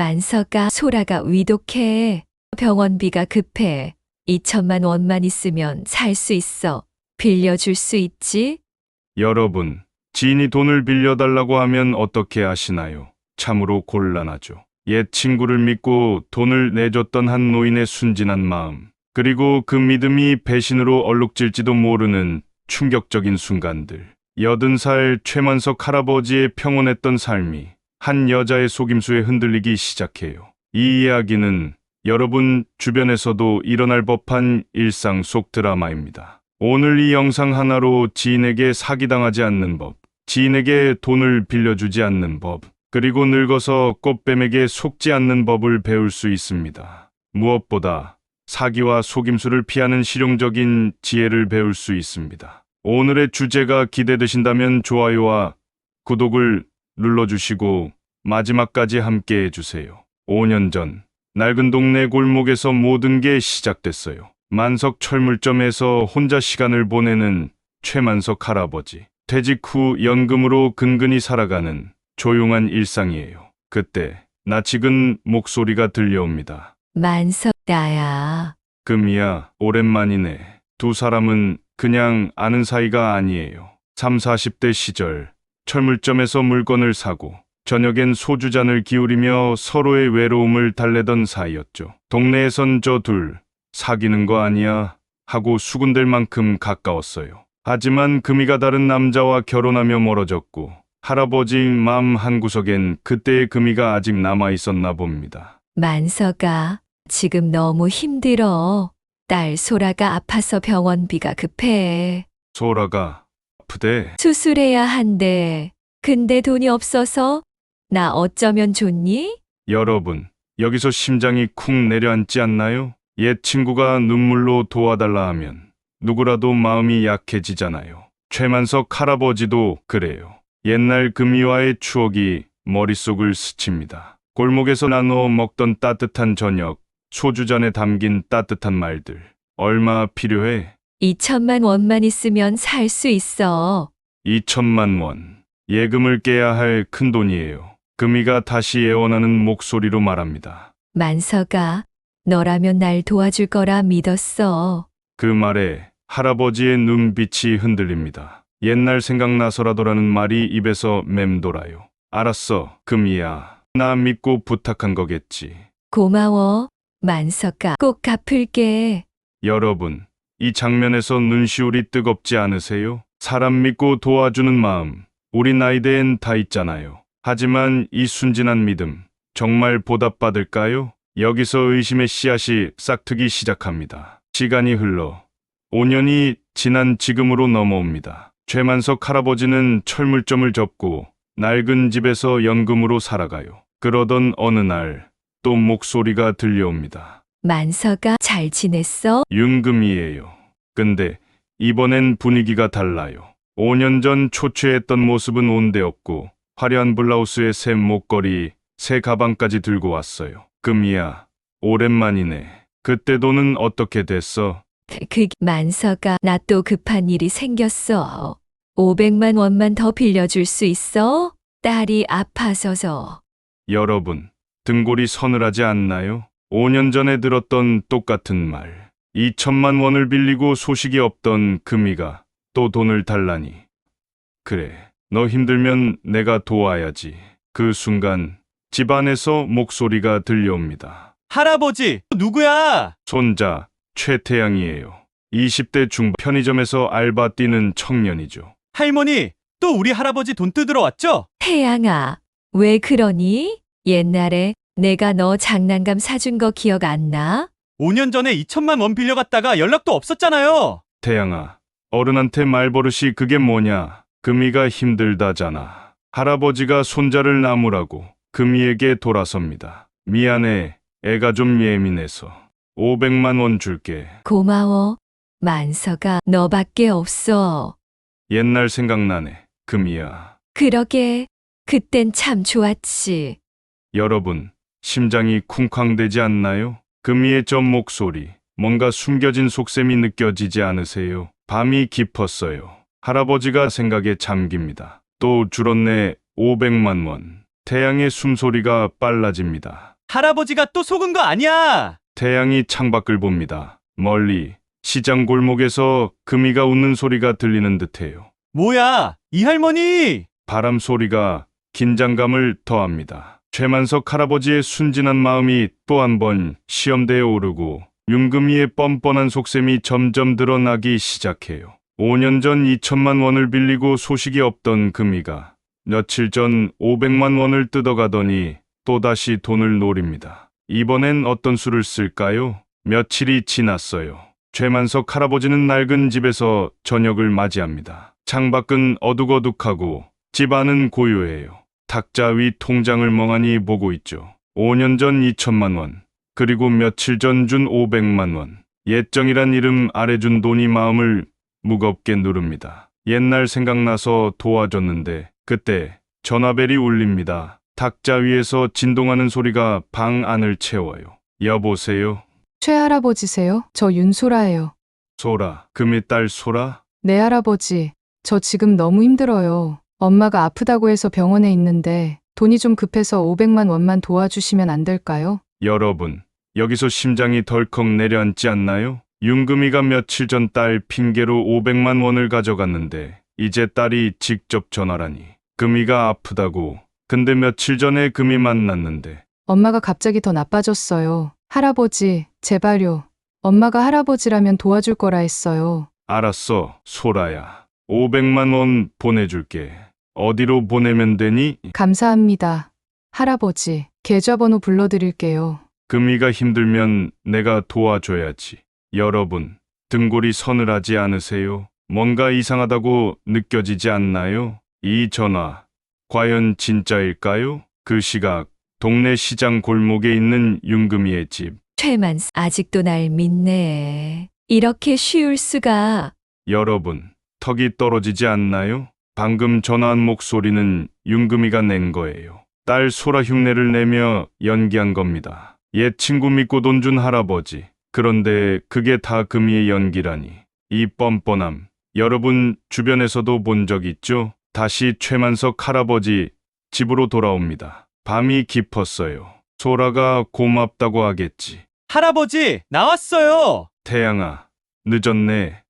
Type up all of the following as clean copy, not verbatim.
만서가 소라가 위독해. 병원비가 급해. 2천만 원만 있으면 살 수 있어. 빌려줄 수 있지? 여러분, 지인이 돈을 빌려달라고 하면 어떻게 하시나요? 참으로 곤란하죠. 옛 친구를 믿고 돈을 내줬던 한 노인의 순진한 마음, 그리고 그 믿음이 배신으로 얼룩질지도 모르는 충격적인 순간들. 80살 최만석 할아버지의 평온했던 삶이 한 여자의 속임수에 흔들리기 시작해요. 이 이야기는 여러분 주변에서도 일어날 법한 일상 속 드라마입니다. 오늘 이 영상 하나로 지인에게 사기당하지 않는 법, 지인에게 돈을 빌려주지 않는 법, 그리고 늙어서 꽃뱀에게 속지 않는 법을 배울 수 있습니다. 무엇보다 사기와 속임수를 피하는 실용적인 지혜를 배울 수 있습니다. 오늘의 주제가 기대되신다면 좋아요와 구독을 눌러주시고 마지막까지 함께 해주세요. 5년 전 낡은 동네 골목에서 모든 게 시작됐어요. 만석 철물점에서 혼자 시간을 보내는 최만석 할아버지. 퇴직 후 연금으로 근근히 살아가는 조용한 일상이에요. 그때 낯익은 목소리가 들려옵니다. 만석, 나야. 금이야, 오랜만이네. 두 사람은 그냥 아는 사이가 아니에요. 3, 40대 시절 철물점에서 물건을 사고 저녁엔 소주잔을 기울이며 서로의 외로움을 달래던 사이였죠. 동네에선 저 둘 사귀는 거 아니야 하고 수군댈 만큼 가까웠어요. 하지만 금이가 다른 남자와 결혼하며 멀어졌고 할아버지 마음 한구석엔 그때의 금이가 아직 남아 있었나 봅니다. 만서가 지금 너무 힘들어. 딸 소라가 아파서 병원비가 급해. 소라가 아프대. 수술해야 한대. 근데 돈이 없어서 나 어쩌면 좋니? 여러분, 여기서 심장이 쿵 내려앉지 않나요? 옛 친구가 눈물로 도와달라 하면 누구라도 마음이 약해지잖아요. 최만석 할아버지도 그래요. 옛날 금이와의 추억이 머릿속을 스칩니다. 골목에서 나눠 먹던 따뜻한 저녁, 소주잔에 담긴 따뜻한 말들. 얼마 필요해? 2천만 원만 있으면 살 수 있어. 2천만 원. 예금을 깨야 할 큰돈이에요. 금이가 다시 애원하는 목소리로 말합니다. 만서가 너라면 날 도와줄 거라 믿었어. 그 말에 할아버지의 눈빛이 흔들립니다. 옛날 생각나서라도라는 말이 입에서 맴돌아요. 알았어, 금이야. 나 믿고 부탁한 거겠지. 고마워. 만서가 꼭 갚을게. 여러분, 이 장면에서 눈시울이 뜨겁지 않으세요? 사람 믿고 도와주는 마음, 우리 나이대엔 다 있잖아요. 하지만 이 순진한 믿음, 정말 보답받을까요? 여기서 의심의 씨앗이 싹트기 시작합니다. 시간이 흘러 5년이 지난 지금으로 넘어옵니다. 최만석 할아버지는 철물점을 접고 낡은 집에서 연금으로 살아가요. 그러던 어느 날 또 목소리가 들려옵니다. 만서가 잘 지냈어? 윤금이에요. 근데 이번엔 분위기가 달라요. 5년 전 초췌했던 모습은 온데 없고 화려한 블라우스에 새 목걸이, 새 가방까지 들고 왔어요. 금이야, 오랜만이네. 그때 돈은 어떻게 됐어? 만서가 나 또 급한 일이 생겼어. 500만 원만 더 빌려줄 수 있어? 딸이 아파서서. 여러분, 등골이 서늘하지 않나요? 5년 전에 들었던 똑같은 말. 2천만 원을 빌리고 소식이 없던 금이가 또 돈을 달라니. 그래, 너 힘들면 내가 도와야지. 그 순간 집안에서 목소리가 들려옵니다. 할아버지, 누구야? 손자 최태양이에요. 20대 중반 편의점에서 알바 뛰는 청년이죠. 할머니, 또 우리 할아버지 돈 뜯으러 왔죠? 태양아, 왜 그러니? 옛날에 내가 너 장난감 사준 거 기억 안 나? 5년 전에 2천만 원 빌려갔다가 연락도 없었잖아요. 태양아, 어른한테 말버릇이 그게 뭐냐? 금이가 힘들다잖아. 할아버지가 손자를 나무라고 금이에게 돌아섭니다. 미안해, 애가 좀 예민해서. 500만 원 줄게. 고마워. 만서가 너밖에 없어. 옛날 생각나네, 금이야. 그러게, 그땐 참 좋았지. 여러분, 심장이 쿵쾅대지 않나요? 금이의 저 목소리, 뭔가 숨겨진 속셈이 느껴지지 않으세요? 밤이 깊었어요. 할아버지가 생각에 잠깁니다. 또 줄었네, 500만 원. 태양의 숨소리가 빨라집니다. 할아버지가 또 속은 거 아니야! 태양이 창밖을 봅니다. 멀리 시장 골목에서 금이가 웃는 소리가 들리는 듯해요. 뭐야, 이 할머니! 바람 소리가 긴장감을 더합니다. 최만석 할아버지의 순진한 마음이 또 한 번 시험대에 오르고 윤금이의 뻔뻔한 속셈이 점점 드러나기 시작해요. 5년 전 2천만 원을 빌리고 소식이 없던 금이가 며칠 전 500만 원을 뜯어가더니 또다시 돈을 노립니다. 이번엔 어떤 수를 쓸까요? 며칠이 지났어요. 최만석 할아버지는 낡은 집에서 저녁을 맞이합니다. 창밖은 어둑어둑하고 집 안은 고요해요. 탁자 위 통장을 멍하니 보고 있죠. 5년 전 2천만 원, 그리고 며칠 전 준 500만 원. 예정이란 이름 아래 준 돈이 마음을 무겁게 누릅니다. 옛날 생각나서 도와줬는데 그때 전화벨이 울립니다. 탁자 위에서 진동하는 소리가 방 안을 채워요. 여보세요? 최할아버지세요? 저 윤소라예요. 소라, 금의 딸 소라? 네, 할아버지. 저 지금 너무 힘들어요. 엄마가 아프다고 해서 병원에 있는데 돈이 좀 급해서 500만 원만 도와주시면 안 될까요? 여러분, 여기서 심장이 덜컥 내려앉지 않나요? 윤금이가 며칠 전 딸 핑계로 500만 원을 가져갔는데 이제 딸이 직접 전화라니. 금이가 아프다고. 근데 며칠 전에 금이 만났는데 엄마가 갑자기 더 나빠졌어요. 할아버지, 제발요. 엄마가 할아버지라면 도와줄 거라 했어요. 알았어, 소라야. 500만 원 보내줄게. 어디로 보내면 되니? 감사합니다. 할아버지, 계좌번호 불러드릴게요. 금이가 힘들면 내가 도와줘야지. 여러분, 등골이 서늘하지 않으세요? 뭔가 이상하다고 느껴지지 않나요? 이 전화, 과연 진짜일까요? 그 시각, 동네 시장 골목에 있는 윤금이의 집. 최만석 아직도 날 믿네. 이렇게 쉬울 수가. 여러분, 턱이 떨어지지 않나요? 방금 전화한 목소리는 윤금이가 낸 거예요. 딸 소라 흉내를 내며 연기한 겁니다. 옛 친구 믿고 돈 준 할아버지. 그런데 그게 다 금이의 연기라니. 이 뻔뻔함. 여러분 주변에서도 본 적 있죠? 다시 최만석 할아버지 집으로 돌아옵니다. 밤이 깊었어요. 소라가 고맙다고 하겠지. 할아버지, 나왔어요! 태양아, 늦었네.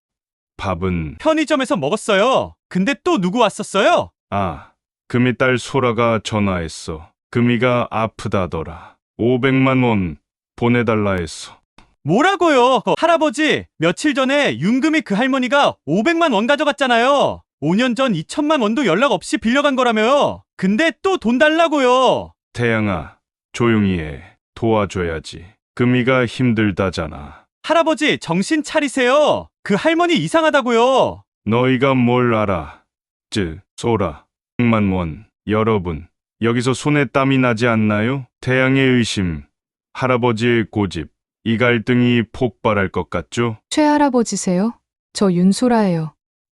밥은? 편의점에서 먹었어요. 근데 또 누구 왔었어요? 아, 금이 딸 소라가 전화했어. 금이가 아프다더라. 500만 원 보내달라 했어. 뭐라고요? 할아버지, 며칠 전에 윤금이 그 할머니가 500만 원 가져갔잖아요. 5년 전 2천만 원도 연락 없이 빌려간 거라며요. 근데 또 돈 달라고요. 태양아, 조용히 해. 도와줘야지. 금이가 힘들다잖아. 할아버지, 정신 차리세요. 그 할머니 이상하다고요. 너희가 뭘 알아? 소라, 100만 원. 여러분, 여기서 손에 땀이 나지 않나요? 태양의 의심, 할아버지의 고집, 이 갈등이 폭발할 것 같죠? 최할아버지세요? 저 윤소라예요.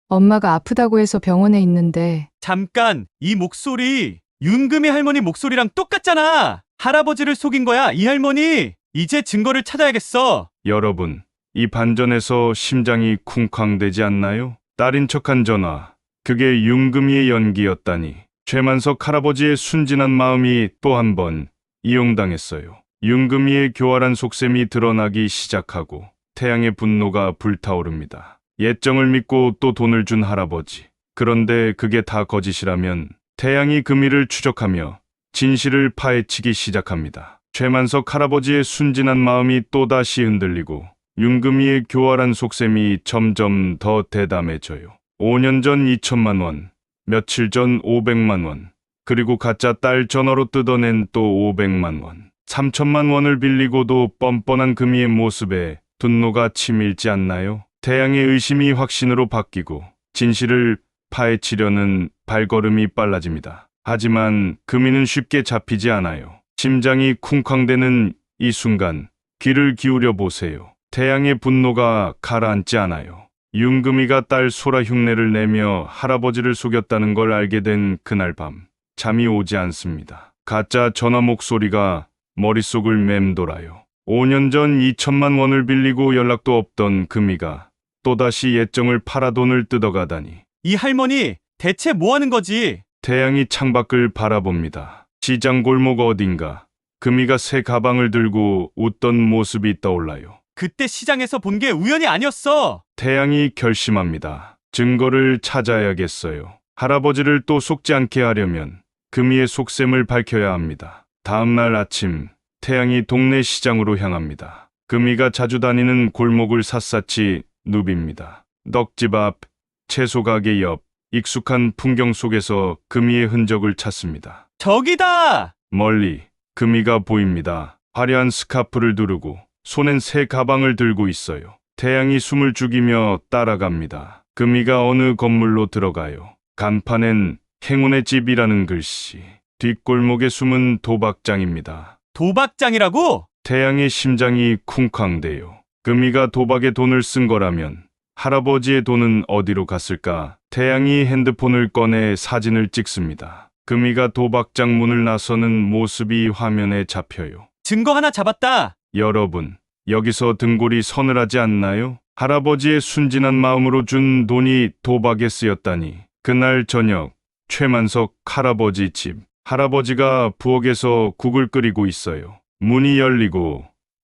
엄마가 아프다고 해서 병원에 있는데 잠깐, 이 목소리 윤금이 할머니 목소리랑 똑같잖아. 할아버지를 속인 거야, 이 할머니. 이제 증거를 찾아야겠어. 여러분, 이 반전에서 심장이 쿵쾅대지 않나요? 딸인 척한 전화, 그게 윤금이의 연기였다니. 최만석 할아버지의 순진한 마음이 또 한 번 이용당했어요. 윤금이의 교활한 속셈이 드러나기 시작하고 태양의 분노가 불타오릅니다. 예정을 믿고 또 돈을 준 할아버지. 그런데 그게 다 거짓이라면 태양이 금이를 추적하며 진실을 파헤치기 시작합니다. 최만석 할아버지의 순진한 마음이 또다시 흔들리고 윤금이의 교활한 속셈이 점점 더 대담해져요. 5년 전 2천만 원, 며칠 전 500만 원, 그리고 가짜 딸 전화로 뜯어낸 또 500만 원. 3천만 원을 빌리고도 뻔뻔한 금이의 모습에 분노가 치밀지 않나요? 태양의 의심이 확신으로 바뀌고 진실을 파헤치려는 발걸음이 빨라집니다. 하지만 금이는 쉽게 잡히지 않아요. 심장이 쿵쾅대는 이 순간 귀를 기울여 보세요. 태양의 분노가 가라앉지 않아요. 윤금이가 딸 소라 흉내를 내며 할아버지를 속였다는 걸 알게 된 그날 밤, 잠이 오지 않습니다. 가짜 전화 목소리가 머릿속을 맴돌아요. 5년 전 2천만 원을 빌리고 연락도 없던 금이가 또다시 예정을 팔아 돈을 뜯어가다니. 이 할머니, 대체 뭐 하는 거지? 태양이 창밖을 바라봅니다. 시장 골목 어딘가 금이가 새 가방을 들고 웃던 모습이 떠올라요. 그때 시장에서 본 게 우연이 아니었어. 태양이 결심합니다. 증거를 찾아야겠어요. 할아버지를 또 속지 않게 하려면 금이의 속셈을 밝혀야 합니다. 다음 날 아침, 태양이 동네 시장으로 향합니다. 금이가 자주 다니는 골목을 샅샅이 누빕니다. 떡집 앞, 채소 가게 옆, 익숙한 풍경 속에서 금이의 흔적을 찾습니다. 저기다! 멀리 금이가 보입니다. 화려한 스카프를 두르고 손엔 새 가방을 들고 있어요. 태양이 숨을 죽이며 따라갑니다. 금이가 어느 건물로 들어가요. 간판엔 행운의 집이라는 글씨. 뒷골목에 숨은 도박장입니다. 도박장이라고? 태양의 심장이 쿵쾅대요. 금이가 도박에 돈을 쓴 거라면 할아버지의 돈은 어디로 갔을까? 태양이 핸드폰을 꺼내 사진을 찍습니다. 금이가 도박장 문을 나서는 모습이 화면에 잡혀요. 증거 하나 잡았다. 여러분, 여기서 등골이 서늘하지 않나요? 할아버지의 순진한 마음으로 준 돈이 도박에 쓰였다니. 그날 저녁, 최만석 할아버지 집. 할아버지가 부엌에서 국을 끓이고 있어요. 문이 열리고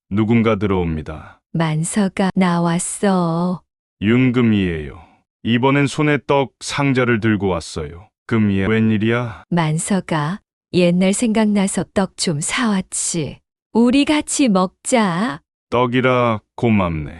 누군가 들어옵니다. 만서가 나왔어. 윤금이에요. 이번엔 손에 떡 상자를 들고 왔어요. 금이야, 웬일이야? 만서가 옛날 생각나서 떡 좀 사왔지. 우리 같이 먹자. 떡이라 고맙네.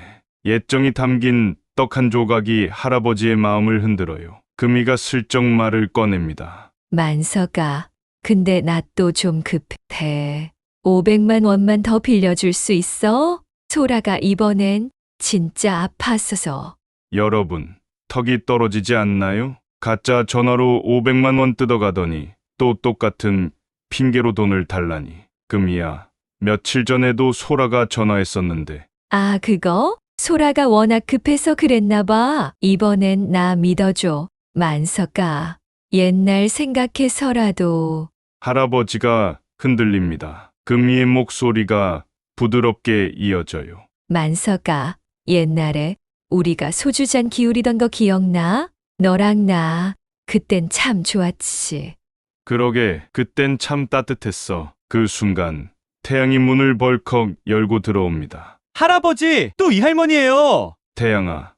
옛정이 담긴 떡 한 조각이 할아버지의 마음을 흔들어요. 금이가 슬쩍 말을 꺼냅니다. 만서가, 근데 나 또 좀 급해. 500만 원만 더 빌려줄 수 있어? 소라가 이번엔 진짜 아팠어서. 여러분, 턱이 떨어지지 않나요? 가짜 전화로 500만 원 뜯어가더니 또 똑같은 핑계로 돈을 달라니. 금이야, 며칠 전에도 소라가 전화했었는데. 아, 그거? 소라가 워낙 급해서 그랬나 봐. 이번엔 나 믿어줘. 만서가, 옛날 생각해서라도. 할아버지가 흔들립니다. 금이의 목소리가 부드럽게 이어져요. 만서가, 옛날에 우리가 소주잔 기울이던 거 기억나? 너랑 나, 그땐 참 좋았지. 그러게, 그땐 참 따뜻했어. 그 순간 태양이 문을 벌컥 열고 들어옵니다. 할아버지, 또 이 할머니예요. 태양아,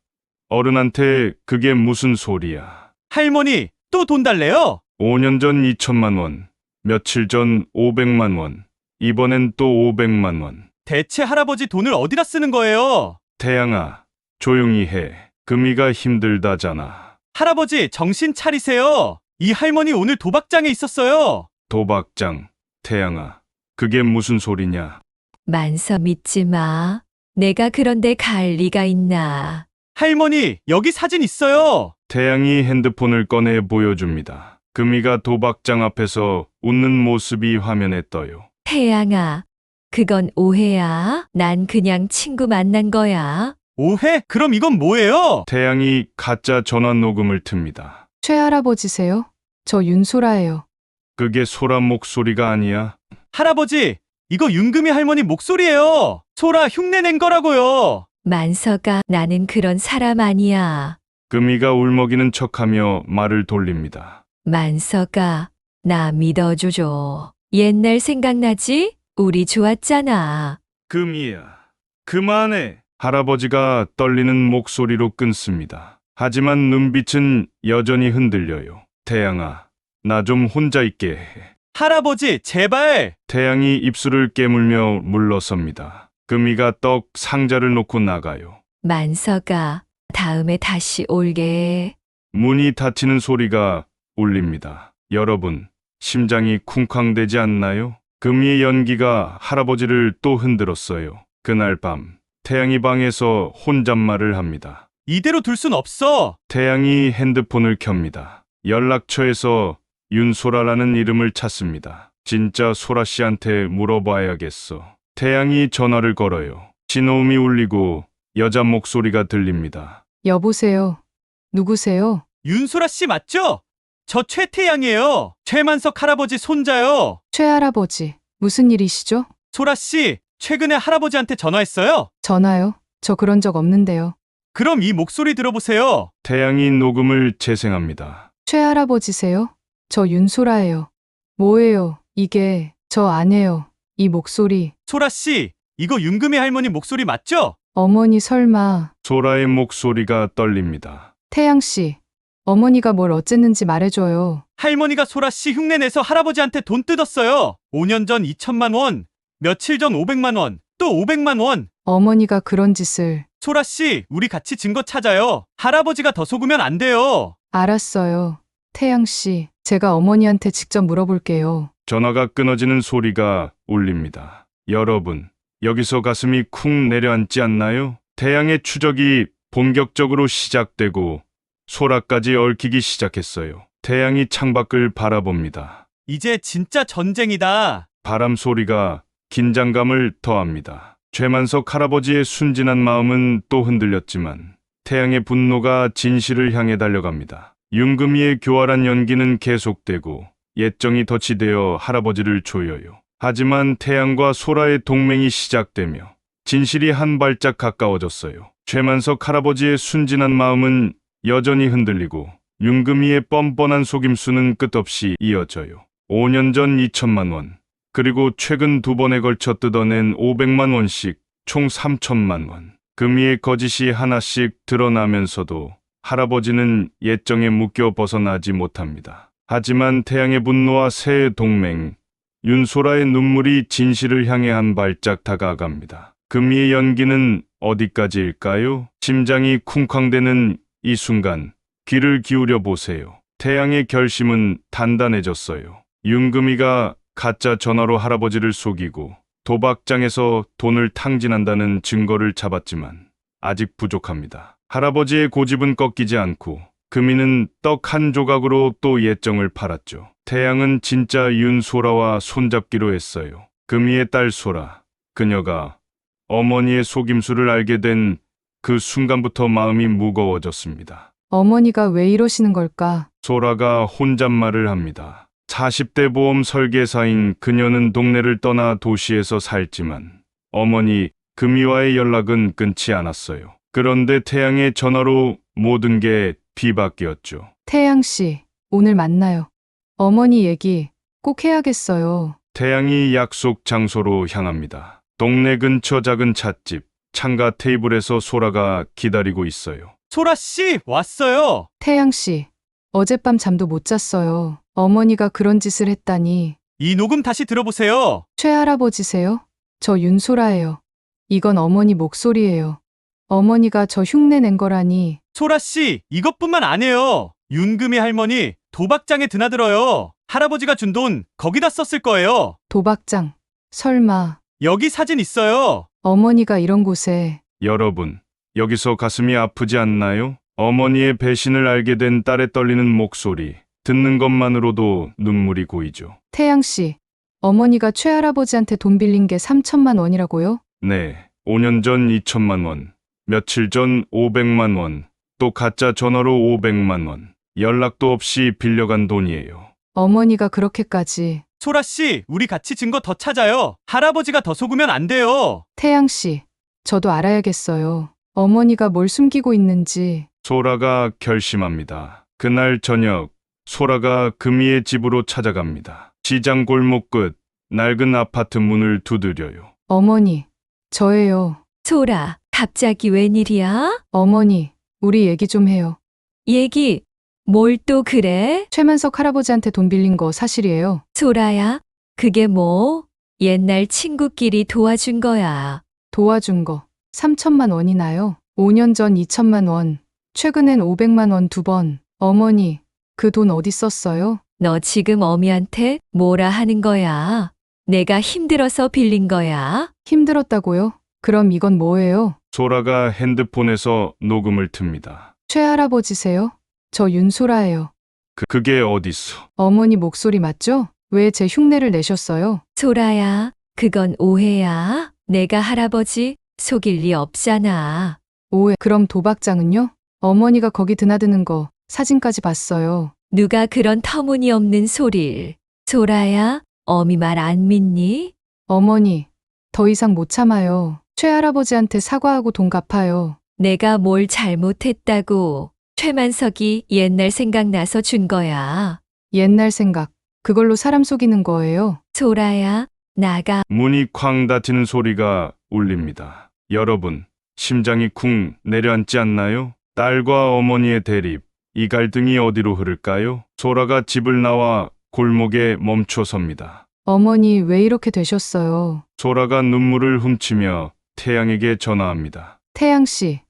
어른한테 그게 무슨 소리야? 할머니, 또 돈 달래요? 5년 전 2천만 원, 며칠 전 500만 원, 이번엔 또 500만 원. 대체 할아버지 돈을 어디다 쓰는 거예요? 태양아, 조용히 해. 금이가 힘들다잖아. 할아버지, 정신 차리세요. 이 할머니 오늘 도박장에 있었어요. 도박장, 태양아, 그게 무슨 소리냐? 만서 믿지 마. 내가 그런데 갈 리가 있나. 할머니, 여기 사진 있어요. 태양이 핸드폰을 꺼내 보여줍니다. 금이가 도박장 앞에서 웃는 모습이 화면에 떠요. 태양아, 그건 오해야. 난 그냥 친구 만난 거야. 오해? 그럼 이건 뭐예요? 태양이 가짜 전화 녹음을 틉니다. 최할아버지세요? 저 윤소라예요. 그게 소라 목소리가 아니야. 할아버지, 이거 윤금이 할머니 목소리예요. 소라 흉내 낸 거라고요. 만서가, 나는 그런 사람 아니야. 금이가 울먹이는 척하며 말을 돌립니다. 만서가, 나 믿어줘줘. 옛날 생각나지? 우리 좋았잖아. 금이야, 그만해. 할아버지가 떨리는 목소리로 끊습니다. 하지만 눈빛은 여전히 흔들려요. 태양아, 나 좀 혼자 있게 해. 할아버지, 제발. 태양이 입술을 깨물며 물러섭니다. 금이가 떡 상자를 놓고 나가요. 만서가, 다음에 다시 올게. 문이 닫히는 소리가 울립니다. 여러분, 심장이 쿵쾅대지 않나요? 금이의 연기가 할아버지를 또 흔들었어요. 그날 밤, 태양이 방에서 혼잣말을 합니다. 이대로 둘 순 없어. 태양이 핸드폰을 켭니다. 연락처에서 윤소라라는 이름을 찾습니다. 진짜 소라 씨한테 물어봐야겠어. 태양이 전화를 걸어요. 신호음이 울리고 여자 목소리가 들립니다. 여보세요. 누구세요? 윤소라 씨 맞죠? 저 최태양이에요. 최만석 할아버지 손자요. 최할아버지. 무슨 일이시죠? 소라 씨, 최근에 할아버지한테 전화했어요? 전화요? 저 그런 적 없는데요. 그럼 이 목소리 들어보세요. 태양이 녹음을 재생합니다. 최할아버지세요? 저 윤소라예요. 뭐예요? 이게 저 아내요. 이 목소리. 소라 씨, 이거 윤금이 할머니 목소리 맞죠? 어머니 설마. 소라의 목소리가 떨립니다. 태양 씨. 어머니가 뭘 어쨌는지 말해줘요. 할머니가 소라 씨 흉내 내서 할아버지한테 돈 뜯었어요. 5년 전 2천만 원, 며칠 전 500만 원, 또 500만 원. 어머니가 그런 짓을. 소라 씨, 우리 같이 증거 찾아요. 할아버지가 더 속으면 안 돼요. 알았어요. 태양 씨. 제가 어머니한테 직접 물어볼게요. 전화가 끊어지는 소리가 울립니다. 여러분, 여기서 가슴이 쿵 내려앉지 않나요? 태양의 추적이 본격적으로 시작되고 소라까지 얽히기 시작했어요. 태양이 창밖을 바라봅니다. 이제 진짜 전쟁이다. 바람 소리가 긴장감을 더합니다. 최만석 할아버지의 순진한 마음은 또 흔들렸지만 태양의 분노가 진실을 향해 달려갑니다. 윤금이의 교활한 연기는 계속되고 예정이 덧치되어 할아버지를 조여요. 하지만 태양과 소라의 동맹이 시작되며 진실이 한 발짝 가까워졌어요. 최만석 할아버지의 순진한 마음은 여전히 흔들리고 윤금이의 뻔뻔한 속임수는 끝없이 이어져요. 5년 전 2천만 원, 그리고 최근 2번에 걸쳐 뜯어낸 500만 원씩 총 3천만 원. 금이의 거짓이 하나씩 드러나면서도 할아버지는 예정에 묶여 벗어나지 못합니다. 하지만 태양의 분노와 새의 동맹, 윤소라의 눈물이 진실을 향해 한 발짝 다가갑니다. 금이의 연기는 어디까지일까요? 심장이 쿵쾅대는 이 순간 귀를 기울여 보세요. 태양의 결심은 단단해졌어요. 윤금이가 가짜 전화로 할아버지를 속이고 도박장에서 돈을 탕진한다는 증거를 잡았지만 아직 부족합니다. 할아버지의 고집은 꺾이지 않고 금이는 떡 한 조각으로 또 예정을 팔았죠. 태양은 진짜 윤소라와 손잡기로 했어요. 금이의 딸 소라, 그녀가 어머니의 속임수를 알게 된 그 순간부터 마음이 무거워졌습니다. 어머니가 왜 이러시는 걸까? 소라가 혼잣말을 합니다. 40대 보험 설계사인 그녀는 동네를 떠나 도시에서 살지만 어머니 금이와의 연락은 끊지 않았어요. 그런데 태양의 전화로 모든 게 뒤바뀌었죠. 태양 씨. 오늘 만나요. 어머니 얘기 꼭 해야겠어요. 태양이 약속 장소로 향합니다. 동네 근처 작은 찻집, 창가 테이블에서 소라가 기다리고 있어요. 소라 씨, 왔어요. 태양 씨. 어젯밤 잠도 못 잤어요. 어머니가 그런 짓을 했다니. 이 녹음 다시 들어보세요. 최할아버지세요? 저 윤소라예요. 이건 어머니 목소리예요. 어머니가 저 흉내 낸 거라니. 소라 씨, 이것뿐만 안 해요. 윤금이 할머니 도박장에 드나들어요. 할아버지가 준 돈 거기다 썼을 거예요. 도박장. 설마. 여기 사진 있어요. 어머니가 이런 곳에. 여러분, 여기서 가슴이 아프지 않나요? 어머니의 배신을 알게 된 딸의 떨리는 목소리, 듣는 것만으로도 눈물이 고이죠. 태양 씨. 어머니가 최할아버지한테 돈 빌린 게 3천만 원이라고요? 네, 5년 전 2천만 원, 며칠 전 500만 원, 또 가짜 전화로 500만 원, 연락도 없이 빌려간 돈이에요. 어머니가 그렇게까지. 소라 씨, 우리 같이 증거 더 찾아요. 할아버지가 더 속으면 안 돼요. 태양 씨. 저도 알아야겠어요. 어머니가 뭘 숨기고 있는지. 소라가 결심합니다. 그날 저녁, 소라가 금이의 집으로 찾아갑니다. 시장 골목 끝, 낡은 아파트 문을 두드려요. 어머니. 저예요. 소라, 갑자기 웬일이야? 어머니. 우리 얘기 좀 해요. 얘기, 뭘 또 그래? 최만석 할아버지한테 돈 빌린 거 사실이에요. 소라야, 그게 뭐? 옛날 친구끼리 도와준 거야. 도와준 거 3천만 원이나요? 5년 전 2천만 원, 최근엔 500만 원 2번. 어머니, 그 돈 어디 썼어요? 너 지금 어미한테 뭐라 하는 거야? 내가 힘들어서 빌린 거야? 힘들었다고요? 그럼 이건 뭐예요? 소라가 핸드폰에서 녹음을 틉니다. 최할아버지세요? 저 윤소라예요. 그게 어딨어? 어머니 목소리 맞죠? 왜 제 흉내를 내셨어요? 소라야, 그건 오해야. 내가 할아버지 속일 리 없잖아. 오해. 그럼 도박장은요? 어머니가 거기 드나드는 거 사진까지 봤어요. 누가 그런 터무니없는 소릴. 소라야, 어미 말 안 믿니? 어머니, 더 이상 못 참아요. 최할아버지한테 사과하고 돈 갚아요. 내가 뭘 잘못했다고. 최만석이 옛날 생각나서 준 거야. 옛날 생각. 그걸로 사람 속이는 거예요? 소라야, 나가. 문이 쾅 닫히는 소리가 울립니다. 여러분, 심장이 쿵 내려앉지 않나요? 딸과 어머니의 대립, 이 갈등이 어디로 흐를까요? 소라가 집을 나와 골목에 멈춰 섭니다. 어머니 왜 이렇게 되셨어요? 소라가 눈물을 훔치며 태양에게 전화합니다. 태양 씨,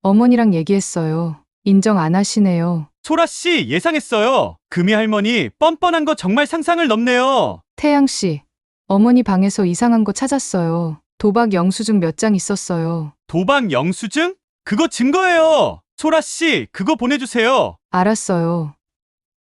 어머니랑 얘기했어요. 인정 안 하시네요. 소라 씨 예상했어요. 금이 할머니 뻔뻔한 거 정말 상상을 넘네요. 태양 씨, 어머니 방에서 이상한 거 찾았어요. 도박 영수증 몇 장 있었어요. 도박 영수증? 그거 증거예요. 소라 씨 그거 보내주세요. 알았어요.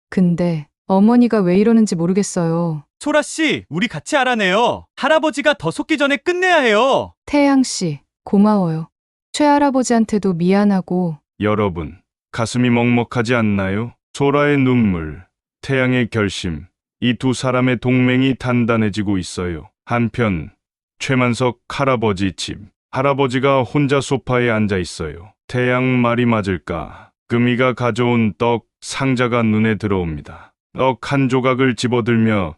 근데 어머니가 왜 이러는지 모르겠어요. 소라 씨 우리 같이 알아내요. 할아버지가 더 속기 전에 끝내야 해요. 태양 씨, 고마워요. 최할아버지한테도 미안하고 여러분, 가슴이 먹먹하지 않나요? 소라의 눈물, 태양의 결심, 이 두 사람의 동맹이 단단해지고 있어요. 한편, 최만석 할아버지 집. 할아버지가 혼자 소파에 앉아 있어요. 태양 말이 맞을까? 금이가 가져온 떡 상자가 눈에 들어옵니다. 떡 한 조각을 집어들며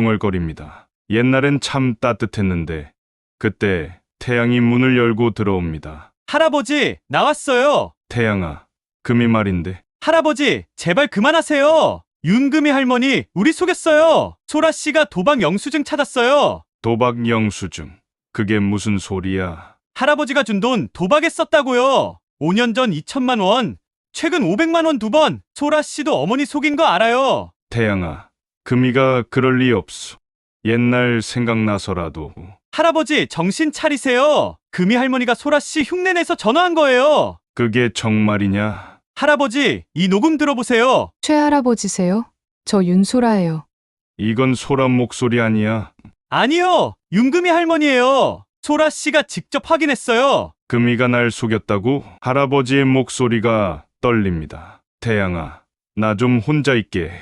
중얼거립니다. 옛날엔 참 따뜻했는데, 그때 태양이 문을 열고 들어옵니다. 할아버지 나왔어요. 태양아, 금이 말인데. 할아버지 제발 그만하세요. 윤금이 할머니 우리 속였어요. 소라 씨가 도박 영수증 찾았어요. 도박 영수증. 그게 무슨 소리야? 할아버지가 준 돈 도박에 썼다고요. 5년 전 2천만 원, 최근 500만 원 2번. 소라 씨도 어머니 속인 거 알아요. 태양아, 금이가 그럴 리 없어. 옛날 생각나서라도. 할아버지 정신 차리세요. 금이 할머니가 소라 씨 흉내내서 전화한 거예요. 그게 정말이냐? 할아버지 이 녹음 들어보세요. 최할아버지세요? 저 윤소라예요. 이건 소라 목소리 아니야. 아니요, 윤금이 할머니예요. 소라 씨가 직접 확인했어요. 금이가 날 속였다고? 할아버지의 목소리가 떨립니다. 태양아, 나 좀 혼자 있게 해.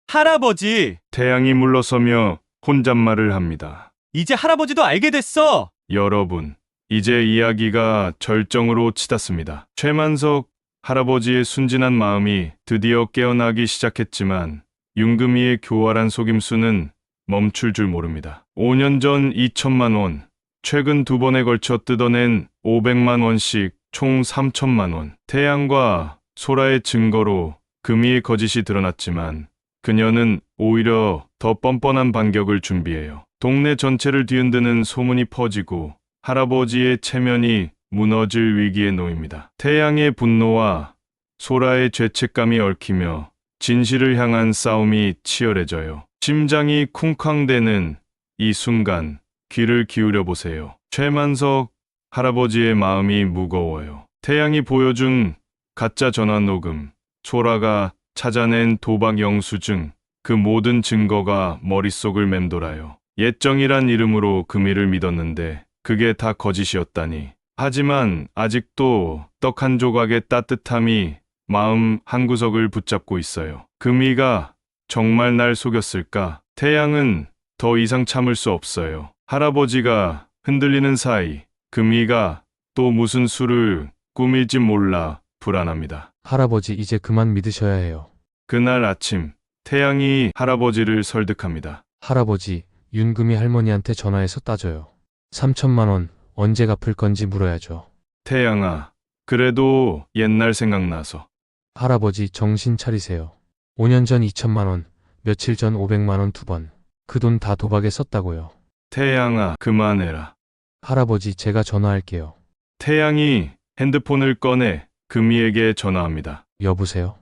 할아버지, 태양이 물러서며 혼잣말을 합니다. 이제 할아버지도 알게 됐어. 여러분, 이제 이야기가 절정으로 치닫습니다. 최만석 할아버지의 순진한 마음이 드디어 깨어나기 시작했지만 윤금이의 교활한 속임수는 멈출 줄 모릅니다. 5년 전 2천만 원, 최근 2번에 걸쳐 뜯어낸 500만 원씩 총 3천만 원. 태양과 소라의 증거로 금이의 거짓이 드러났지만 그녀는 오히려 더 뻔뻔한 반격을 준비해요. 동네 전체를 뒤흔드는 소문이 퍼지고 할아버지의 체면이 무너질 위기에 놓입니다. 태양의 분노와 소라의 죄책감이 얽히며 진실을 향한 싸움이 치열해져요. 심장이 쿵쾅대는 이 순간 귀를 기울여 보세요. 최만석 할아버지의 마음이 무거워요. 태양이 보여준 가짜 전화 녹음, 소라가 찾아낸 도박 영수증, 그 모든 증거가 머릿속을 맴돌아요. 예정이란 이름으로 금이를 믿었는데 그게 다 거짓이었다니. 하지만 아직도 떡 한 조각의 따뜻함이 마음 한구석을 붙잡고 있어요. 금이가 정말 날 속였을까? 태양은 더 이상 참을 수 없어요. 할아버지가 흔들리는 사이 금이가 또 무슨 수를 꾸밀지 몰라 불안합니다. 할아버지 이제 그만 믿으셔야 해요. 그날 아침 태양이 할아버지를 설득합니다. 할아버지, 윤금이 할머니한테 전화해서 따져요. 3천만 원 언제 갚을 건지 물어야죠. 태양아, 그래도 옛날 생각나서. 할아버지 정신 차리세요. 5년 전 2천만 원, 며칠 전 500만 원 2번. 그 돈 다 도박에 썼다고요. 태양아, 그만해라. 할아버지 제가 전화할게요. 태양이 핸드폰을 꺼내 금이에게 전화합니다. 여보세요?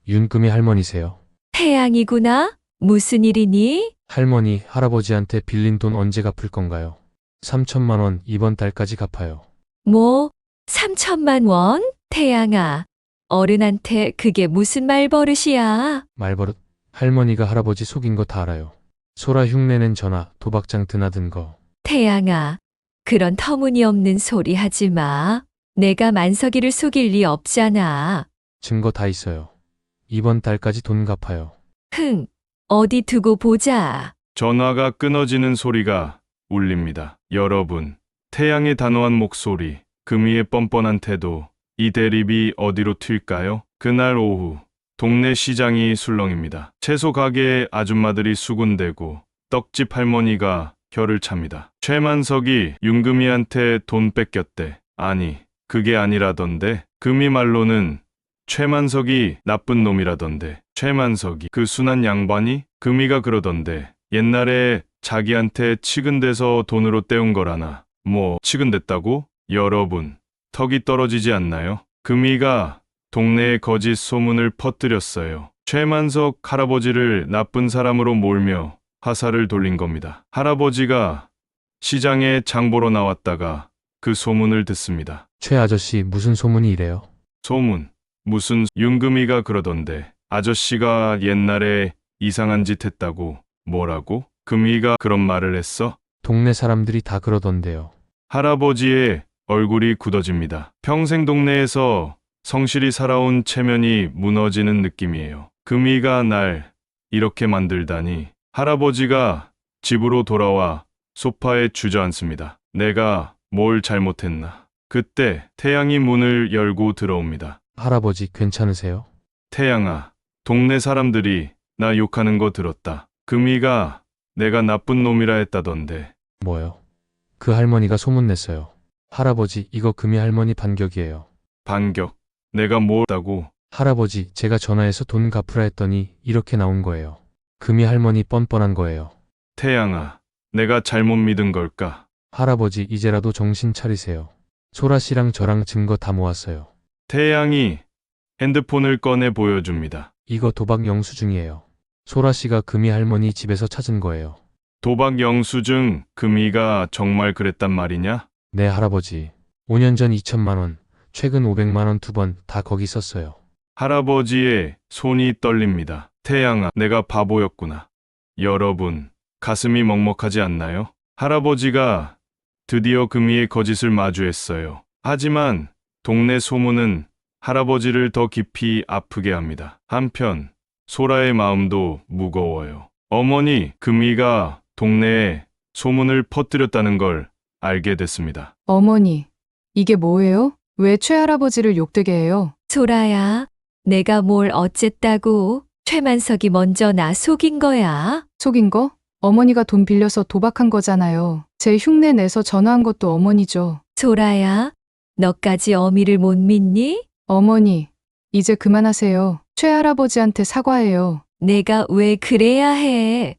윤금이 할머니세요? 태양이구나? 무슨 일이니? 할머니, 할아버지한테 빌린 돈 언제 갚을 건가요? 3천만 원 이번 달까지 갚아요. 뭐, 3천만 원? 태양아, 어른한테 그게 무슨 말버릇이야? 말버릇. 할머니가 할아버지 속인 거 다 알아요. 소라 흉내낸 전화, 도박장 드나든 거. 태양아, 그런 터무니없는 소리 하지 마. 내가 만석이를 속일 리 없잖아. 증거 다 있어요. 이번 달까지 돈 갚아요. 흥, 어디 두고 보자. 전화가 끊어지는 소리가 울립니다. 여러분, 태양의 단호한 목소리, 금이의 뻔뻔한 태도, 이 대립이 어디로 튈까요? 그날 오후, 동네 시장이 술렁입니다. 채소 가게에 아줌마들이 수군대고 떡집 할머니가 혀를 찹니다. 최만석이 윤금이한테 돈 뺏겼대. 아니, 그게 아니라던데. 금이 말로는 최만석이 나쁜 놈이라던데. 최만석이 그 순한 양반이? 금이가 그러던데. 옛날에 자기한테 치근대서 돈으로 때운 거라나. 뭐 치근댔다고? 여러분, 턱이 떨어지지 않나요? 금이가 동네에 거짓 소문을 퍼뜨렸어요. 최만석 할아버지를 나쁜 사람으로 몰며 화살을 돌린 겁니다. 할아버지가 시장에 장 보러 나왔다가 그 소문을 듣습니다. 최 아저씨 무슨 소문이 이래요? 소문? 무슨 윤금이가 그러던데. 아저씨가 옛날에 이상한 짓 했다고. 뭐라고? 금이가 그런 말을 했어? 동네 사람들이 다 그러던데요. 할아버지의 얼굴이 굳어집니다. 평생 동네에서 성실히 살아온 체면이 무너지는 느낌이에요. 금이가 날 이렇게 만들다니. 할아버지가 집으로 돌아와 소파에 주저앉습니다. 내가 뭘 잘못했나? 그때 태양이 문을 열고 들어옵니다. 할아버지 괜찮으세요? 태양아, 동네 사람들이 나 욕하는 거 들었다. 금이가 내가 나쁜 놈이라 했다던데. 뭐요? 그 할머니가 소문냈어요. 할아버지 이거 금이 할머니 반격이에요. 반격. 내가 뭘 했다고? 할아버지 제가 전화해서 돈 갚으라 했더니 이렇게 나온 거예요. 금이 할머니 뻔뻔한 거예요. 태양아, 내가 잘못 믿은 걸까? 할아버지 이제라도 정신 차리세요. 소라 씨랑 저랑 증거 다 모았어요. 태양이 핸드폰을 꺼내 보여줍니다. 이거 도박 영수증이에요. 소라 씨가 금이 할머니 집에서 찾은 거예요. 도박 영수증. 금이가 정말 그랬단 말이냐? 네 할아버지. 5년 전 2천만 원, 최근 500만 원 2번 다 거기 썼어요. 할아버지의 손이 떨립니다. 태양아, 내가 바보였구나. 여러분, 가슴이 먹먹하지 않나요? 할아버지가 드디어 금이의 거짓을 마주했어요. 하지만 동네 소문은 할아버지를 더 깊이 아프게 합니다. 한편 소라의 마음도 무거워요. 어머니, 금이가 동네에 소문을 퍼뜨렸다는 걸 알게 됐습니다. 어머니, 이게 뭐예요? 왜 최할아버지를 욕되게 해요? 소라야, 내가 뭘 어쨌다고? 최만석이 먼저 나 속인 거야. 속인 거? 어머니가 돈 빌려서 도박한 거잖아요. 제 흉내 내서 전화한 것도 어머니죠. 소라야, 너까지 어미를 못 믿니? 어머니, 이제 그만하세요. 최할아버지한테 사과해요. 내가 왜 그래야 해?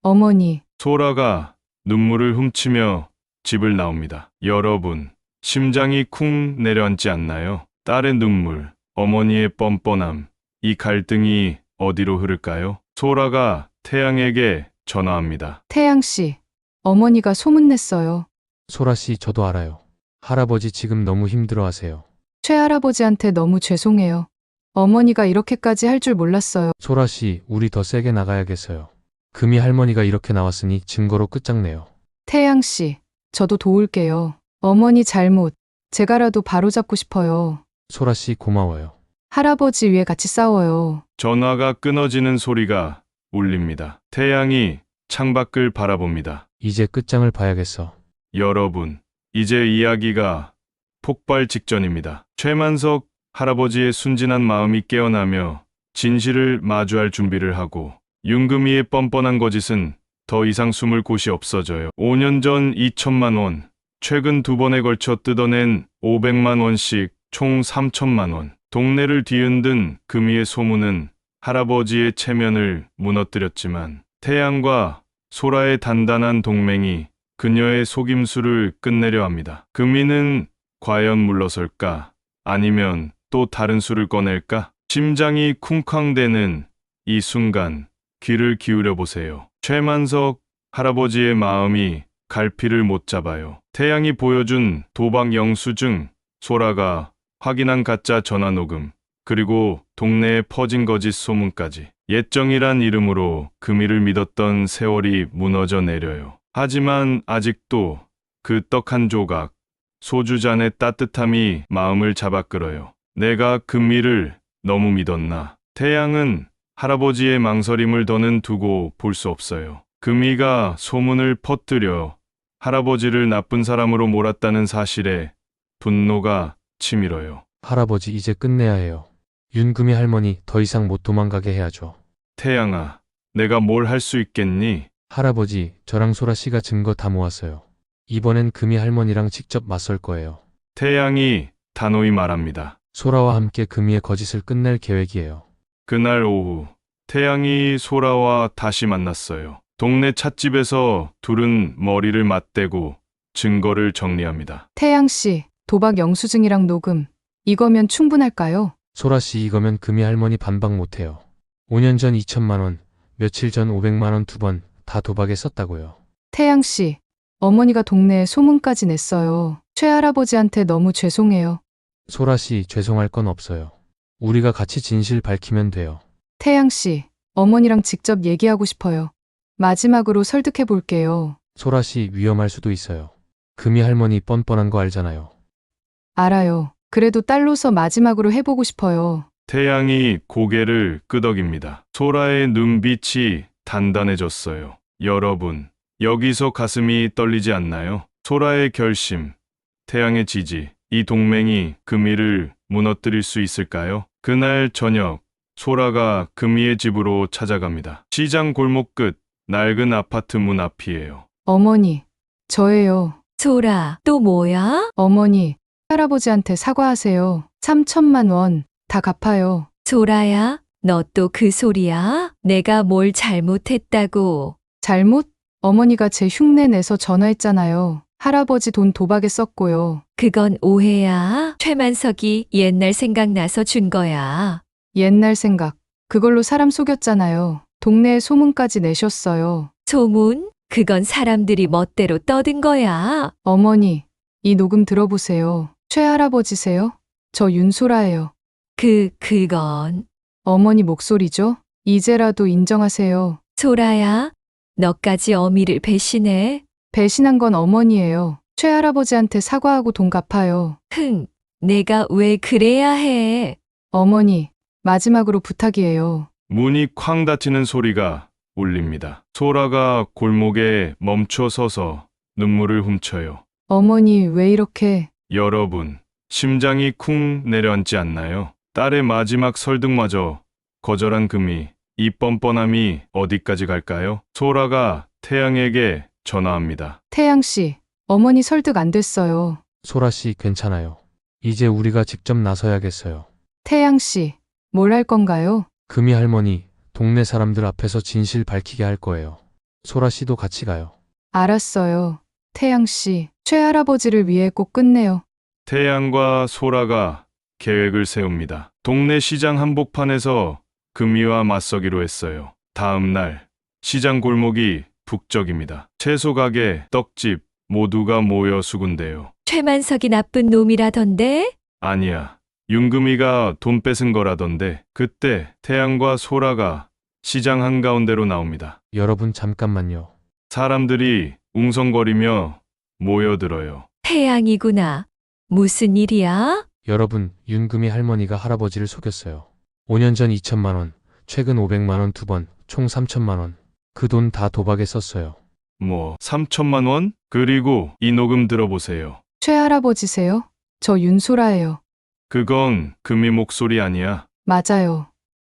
어머니, 소라가 눈물을 훔치며 집을 나옵니다. 여러분, 심장이 쿵 내려앉지 않나요? 딸의 눈물, 어머니의 뻔뻔함, 이 갈등이 어디로 흐를까요? 소라가 태양에게 전화합니다. 태양씨, 어머니가 소문냈어요. 소라 씨 저도 알아요. 할아버지 지금 너무 힘들어 하세요. 최할아버지한테 너무 죄송해요. 어머니가 이렇게까지 할 줄 몰랐어요. 소라 씨 우리 더 세게 나가야겠어요. 금이 할머니가 이렇게 나왔으니 증거로 끝장내요. 태양씨, 저도 도울게요. 어머니 잘못, 제가라도 바로잡고 싶어요. 소라 씨 고마워요. 할아버지 위에 같이 싸워요. 전화가 끊어지는 소리가 울립니다. 태양이 창밖을 바라봅니다. 이제 끝장을 봐야겠어. 여러분, 이제 이야기가 폭발 직전입니다. 최만석 할아버지의 순진한 마음이 깨어나며 진실을 마주할 준비를 하고 윤금이의 뻔뻔한 거짓은 더 이상 숨을 곳이 없어져요. 5년 전 2천만 원, 최근 2번에 걸쳐 뜯어낸 500만 원씩 총 3천만 원. 동네를 뒤흔든 금이의 소문은 할아버지의 체면을 무너뜨렸지만 태양과 소라의 단단한 동맹이 그녀의 속임수를 끝내려 합니다. 금이는 과연 물러설까? 아니면 또 다른 수를 꺼낼까? 심장이 쿵쾅대는 이 순간 귀를 기울여 보세요. 최만석 할아버지의 마음이 갈피를 못 잡아요. 태양이 보여준 도박 영수증, 소라가 확인한 가짜 전화 녹음, 그리고 동네에 퍼진 거짓 소문까지. 옛정이란 이름으로 금이를 믿었던 세월이 무너져 내려요. 하지만 아직도 그 떡 한 조각, 소주잔의 따뜻함이 마음을 잡아끌어요. 내가 금이를 너무 믿었나? 태양은 할아버지의 망설임을 더는 두고 볼 수 없어요. 금이가 소문을 퍼뜨려 할아버지를 나쁜 사람으로 몰았다는 사실에 분노가 치밀어요. 할아버지 이제 끝내야 해요. 윤금이 할머니 더 이상 못 도망가게 해야죠. 태양아, 내가 뭘 할 수 있겠니? 할아버지, 저랑 소라 씨가 증거 다 모았어요. 이번엔 금이 할머니랑 직접 맞설 거예요. 태양이 단호히 말합니다. 소라와 함께 금이의 거짓을 끝낼 계획이에요. 그날 오후, 태양이 소라와 다시 만났어요. 동네 찻집에서 둘은 머리를 맞대고 증거를 정리합니다. 태양 씨, 도박 영수증이랑 녹음. 이거면 충분할까요? 소라 씨, 이거면 금이 할머니 반박 못해요. 5년 전 2천만 원, 며칠 전 500만 원 2번 다 도박에 썼다고요. 태양 씨, 어머니가 동네에 소문까지 냈어요. 최할아버지한테 너무 죄송해요. 소라 씨, 죄송할 건 없어요. 우리가 같이 진실 밝히면 돼요. 태양 씨, 어머니랑 직접 얘기하고 싶어요. 마지막으로 설득해 볼게요. 소라 씨, 위험할 수도 있어요. 금이 할머니 뻔뻔한 거 알잖아요. 알아요. 그래도 딸로서 마지막으로 해보고 싶어요. 태양이 고개를 끄덕입니다. 소라의 눈빛이 단단해졌어요. 여러분, 여기서 가슴이 떨리지 않나요? 소라의 결심, 태양의 지지, 이 동맹이 금이를 무너뜨릴 수 있을까요? 그날 저녁, 소라가 금이의 집으로 찾아갑니다. 시장 골목 끝, 낡은 아파트 문 앞이에요. 어머니, 저예요. 소라, 또 뭐야? 어머니, 할아버지한테 사과하세요. 3천만 원 다 갚아요. 소라야, 너 또 그 소리야? 내가 뭘 잘못했다고. 잘못? 어머니가 제 흉내 내서 전화했잖아요. 할아버지 돈 도박에 썼고요. 그건 오해야. 최만석이 옛날 생각나서 준 거야. 옛날 생각. 그걸로 사람 속였잖아요. 동네에 소문까지 내셨어요. 소문? 그건 사람들이 멋대로 떠든 거야. 어머니, 이 녹음 들어보세요. 최할아버지세요? 저 윤소라예요. 그건. 어머니 목소리죠? 이제라도 인정하세요. 소라야, 너까지 어미를 배신해? 배신한 건 어머니예요. 최할아버지한테 사과하고 돈 갚아요. 내가 왜 그래야 해? 어머니, 마지막으로 부탁이에요. 문이 쾅 닫히는 소리가 울립니다. 소라가 골목에 멈춰 서서 눈물을 훔쳐요. 어머니, 왜 이렇게... 여러분, 심장이 쿵 내려앉지 않나요? 딸의 마지막 설득마저 거절한 금이, 이 뻔뻔함이 어디까지 갈까요? 소라가 태양에게 전화합니다. 태양 씨, 어머니 설득 안 됐어요. 소라 씨, 괜찮아요. 이제 우리가 직접 나서야겠어요. 태양 씨, 뭘 할 건가요? 금이 할머니, 동네 사람들 앞에서 진실 밝히게 할 거예요. 소라 씨도 같이 가요. 알았어요. 태양 씨, 최할아버지를 위해 꼭 끝내요. 태양과 소라가 계획을 세웁니다. 동네 시장 한복판에서 금이와 맞서기로 했어요. 다음 날, 시장 골목이 북적입니다. 채소 가게, 떡집, 모두가 모여 수군대요. 최만석이 나쁜 놈이라던데? 아니야, 윤금이가 돈 뺏은 거라던데. 그때 태양과 소라가 시장 한가운데로 나옵니다. 여러분, 잠깐만요. 사람들이 웅성거리며 모여들어요. 태양이구나. 무슨 일이야? 여러분, 윤금이 할머니가 할아버지를 속였어요. 5년 전 2천만 원, 최근 500만 원 2번, 총 3천만 원. 그 돈 다 도박에 썼어요. 3천만 원? 그리고 이 녹음 들어보세요. 최할아버지세요? 저 윤소라예요. 그건 금이 목소리 아니야. 맞아요.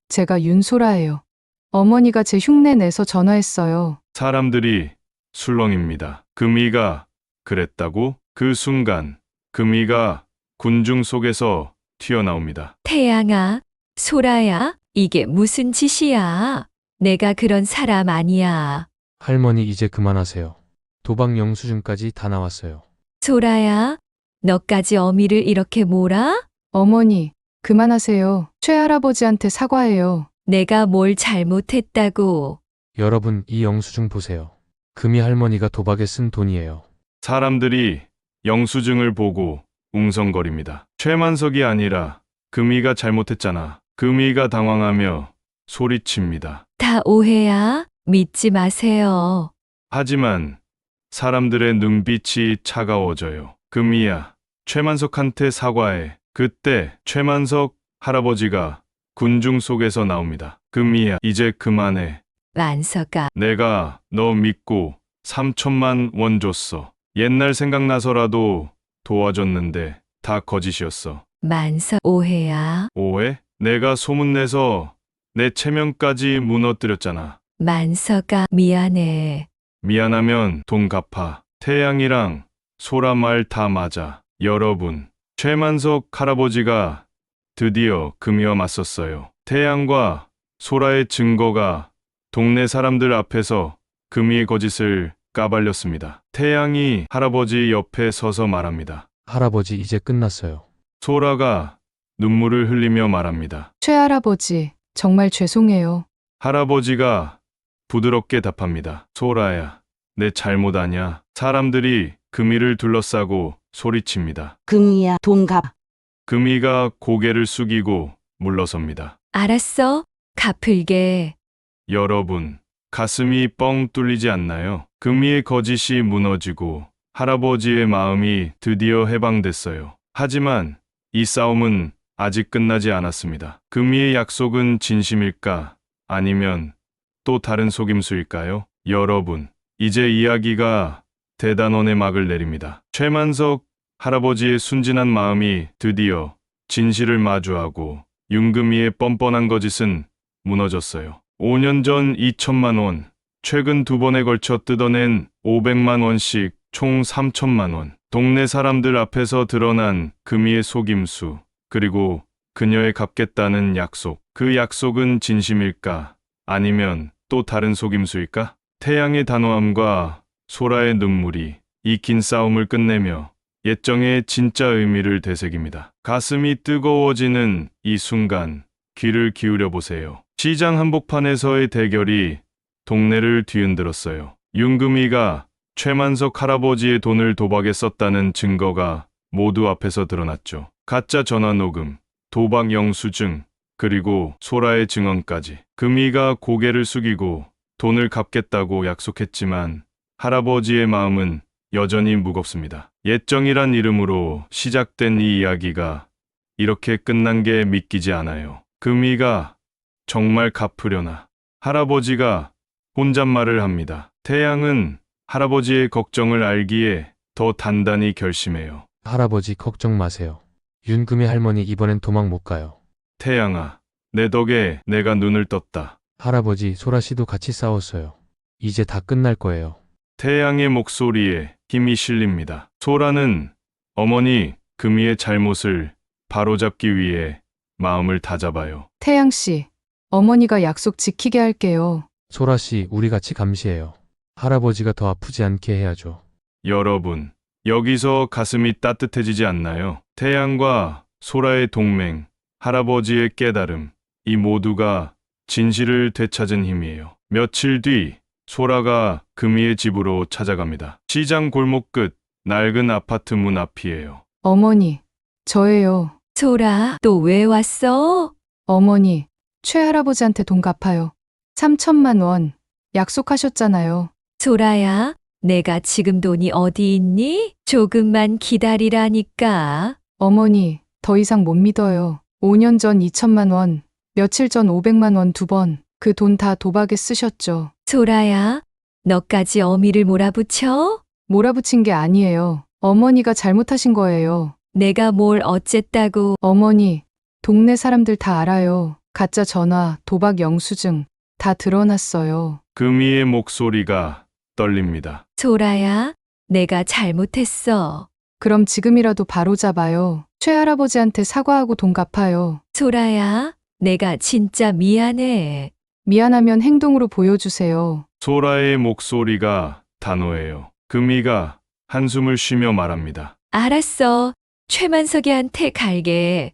제가 윤소라예요. 어머니가 제 흉내 내서 전화했어요. 사람들이 술렁입니다. 금이가 그랬다고? 그 순간 금이가 군중 속에서 튀어나옵니다. 태양아, 소라야, 이게 무슨 짓이야? 내가 그런 사람 아니야. 할머니, 이제 그만하세요. 도박 영수증까지 다 나왔어요. 소라야, 너까지 어미를 이렇게 몰아? 어머니, 그만하세요. 최할아버지한테 사과해요. 내가 뭘 잘못했다고. 여러분, 이 영수증 보세요. 금이 할머니가 도박에 쓴 돈이에요. 사람들이 영수증을 보고 웅성거립니다. 최만석이 아니라 금이가 잘못했잖아. 금이가 당황하며 소리칩니다. 다 오해야. 믿지 마세요. 하지만 사람들의 눈빛이 차가워져요. 금이야, 최만석한테 사과해. 그때 최만석 할아버지가 군중 속에서 나옵니다. 금이야, 이제 그만해. 만석아, 내가 너 믿고 3천만 원 줬어. 옛날 생각나서라도 도와줬는데 다 거짓이었어. 만석 오해야. 오해? 내가 소문내서 내 체면까지 무너뜨렸잖아. 만서가 미안해. 미안하면 돈 갚아. 태양이랑 소라 말 다 맞아. 여러분, 최만석 할아버지가 드디어 금이와 맞섰어요. 태양과 소라의 증거가 동네 사람들 앞에서 금이의 거짓을 까발렸습니다. 태양이 할아버지 옆에 서서 말합니다. 할아버지 이제 끝났어요. 소라가 눈물을 흘리며 말합니다. 최할아버지, 정말 죄송해요. 할아버지가 부드럽게 답합니다. 소라야, 내 잘못 아냐. 사람들이 금이를 둘러싸고 소리칩니다. 금이야, 돈 갚. 금이가 고개를 숙이고 물러섭니다. 알았어. 갚을게. 여러분, 가슴이 뻥 뚫리지 않나요? 금이의 거짓이 무너지고 할아버지의 마음이 드디어 해방됐어요. 하지만 이 싸움은 아직 끝나지 않았습니다. 금이의 약속은 진심일까? 아니면 또 다른 속임수일까요? 여러분, 이제 이야기가 대단원의 막을 내립니다. 최만석 할아버지의 순진한 마음이 드디어 진실을 마주하고 윤금이의 뻔뻔한 거짓은 무너졌어요. 5년 전 2천만 원, 최근 2번에 걸쳐 뜯어낸 500만 원씩 총 3천만 원. 동네 사람들 앞에서 드러난 금이의 속임수, 그리고 그녀의 갚겠다는 약속. 그 약속은 진심일까? 아니면 또 다른 속임수일까? 태양의 단호함과 소라의 눈물이 이 긴 싸움을 끝내며 옛정의 진짜 의미를 되새깁니다. 가슴이 뜨거워지는 이 순간 귀를 기울여 보세요. 시장 한복판에서의 대결이 동네를 뒤흔들었어요. 윤금이가 최만석 할아버지의 돈을 도박에 썼다는 증거가 모두 앞에서 드러났죠. 가짜 전화 녹음, 도박 영수증, 그리고 소라의 증언까지. 금이가 고개를 숙이고 돈을 갚겠다고 약속했지만 할아버지의 마음은 여전히 무겁습니다. 옛정이란 이름으로 시작된 이 이야기가 이렇게 끝난 게 믿기지 않아요. 금이가 정말 갚으려나? 할아버지가 혼잣말을 합니다. 태양은 할아버지의 걱정을 알기에 더 단단히 결심해요. 할아버지 걱정 마세요. 윤금이 할머니 이번엔 도망 못 가요. 태양아, 내 덕에 내가 눈을 떴다. 할아버지 소라 씨도 같이 싸웠어요. 이제 다 끝날 거예요. 태양의 목소리에 힘이 실립니다. 소라는 어머니 금이의 잘못을 바로잡기 위해 마음을 다잡아요. 태양 씨, 어머니가 약속 지키게 할게요. 소라 씨 우리 같이 감시해요. 할아버지가 더 아프지 않게 해야죠. 여러분, 여기서 가슴이 따뜻해지지 않나요? 태양과 소라의 동맹, 할아버지의 깨달음, 이 모두가 진실을 되찾은 힘이에요. 며칠 뒤 소라가 금이의 집으로 찾아갑니다. 시장 골목 끝 낡은 아파트 문 앞이에요. 어머니, 저예요. 소라, 또 왜 왔어? 어머니, 최할아버지한테 돈 갚아요. 3천만 원. 약속하셨잖아요. 소라야, 내가 지금 돈이 어디 있니? 조금만 기다리라니까. 어머니, 더 이상 못 믿어요. 5년 전 2천만 원, 며칠 전 500만 원 2번. 그 돈 다 도박에 쓰셨죠. 소라야, 너까지 어미를 몰아붙여? 몰아붙인 게 아니에요. 어머니가 잘못하신 거예요. 내가 뭘 어쨌다고. 어머니, 동네 사람들 다 알아요. 가짜 전화, 도박 영수증 다 드러났어요. 금이의 목소리가 떨립니다. 소라야, 내가 잘못했어. 그럼 지금이라도 바로잡아요. 최할아버지한테 사과하고 돈 갚아요. 소라야, 내가 진짜 미안해. 미안하면 행동으로 보여주세요. 소라의 목소리가 단호해요. 금이가 한숨을 쉬며 말합니다. 알았어. 최만석이한테 갈게.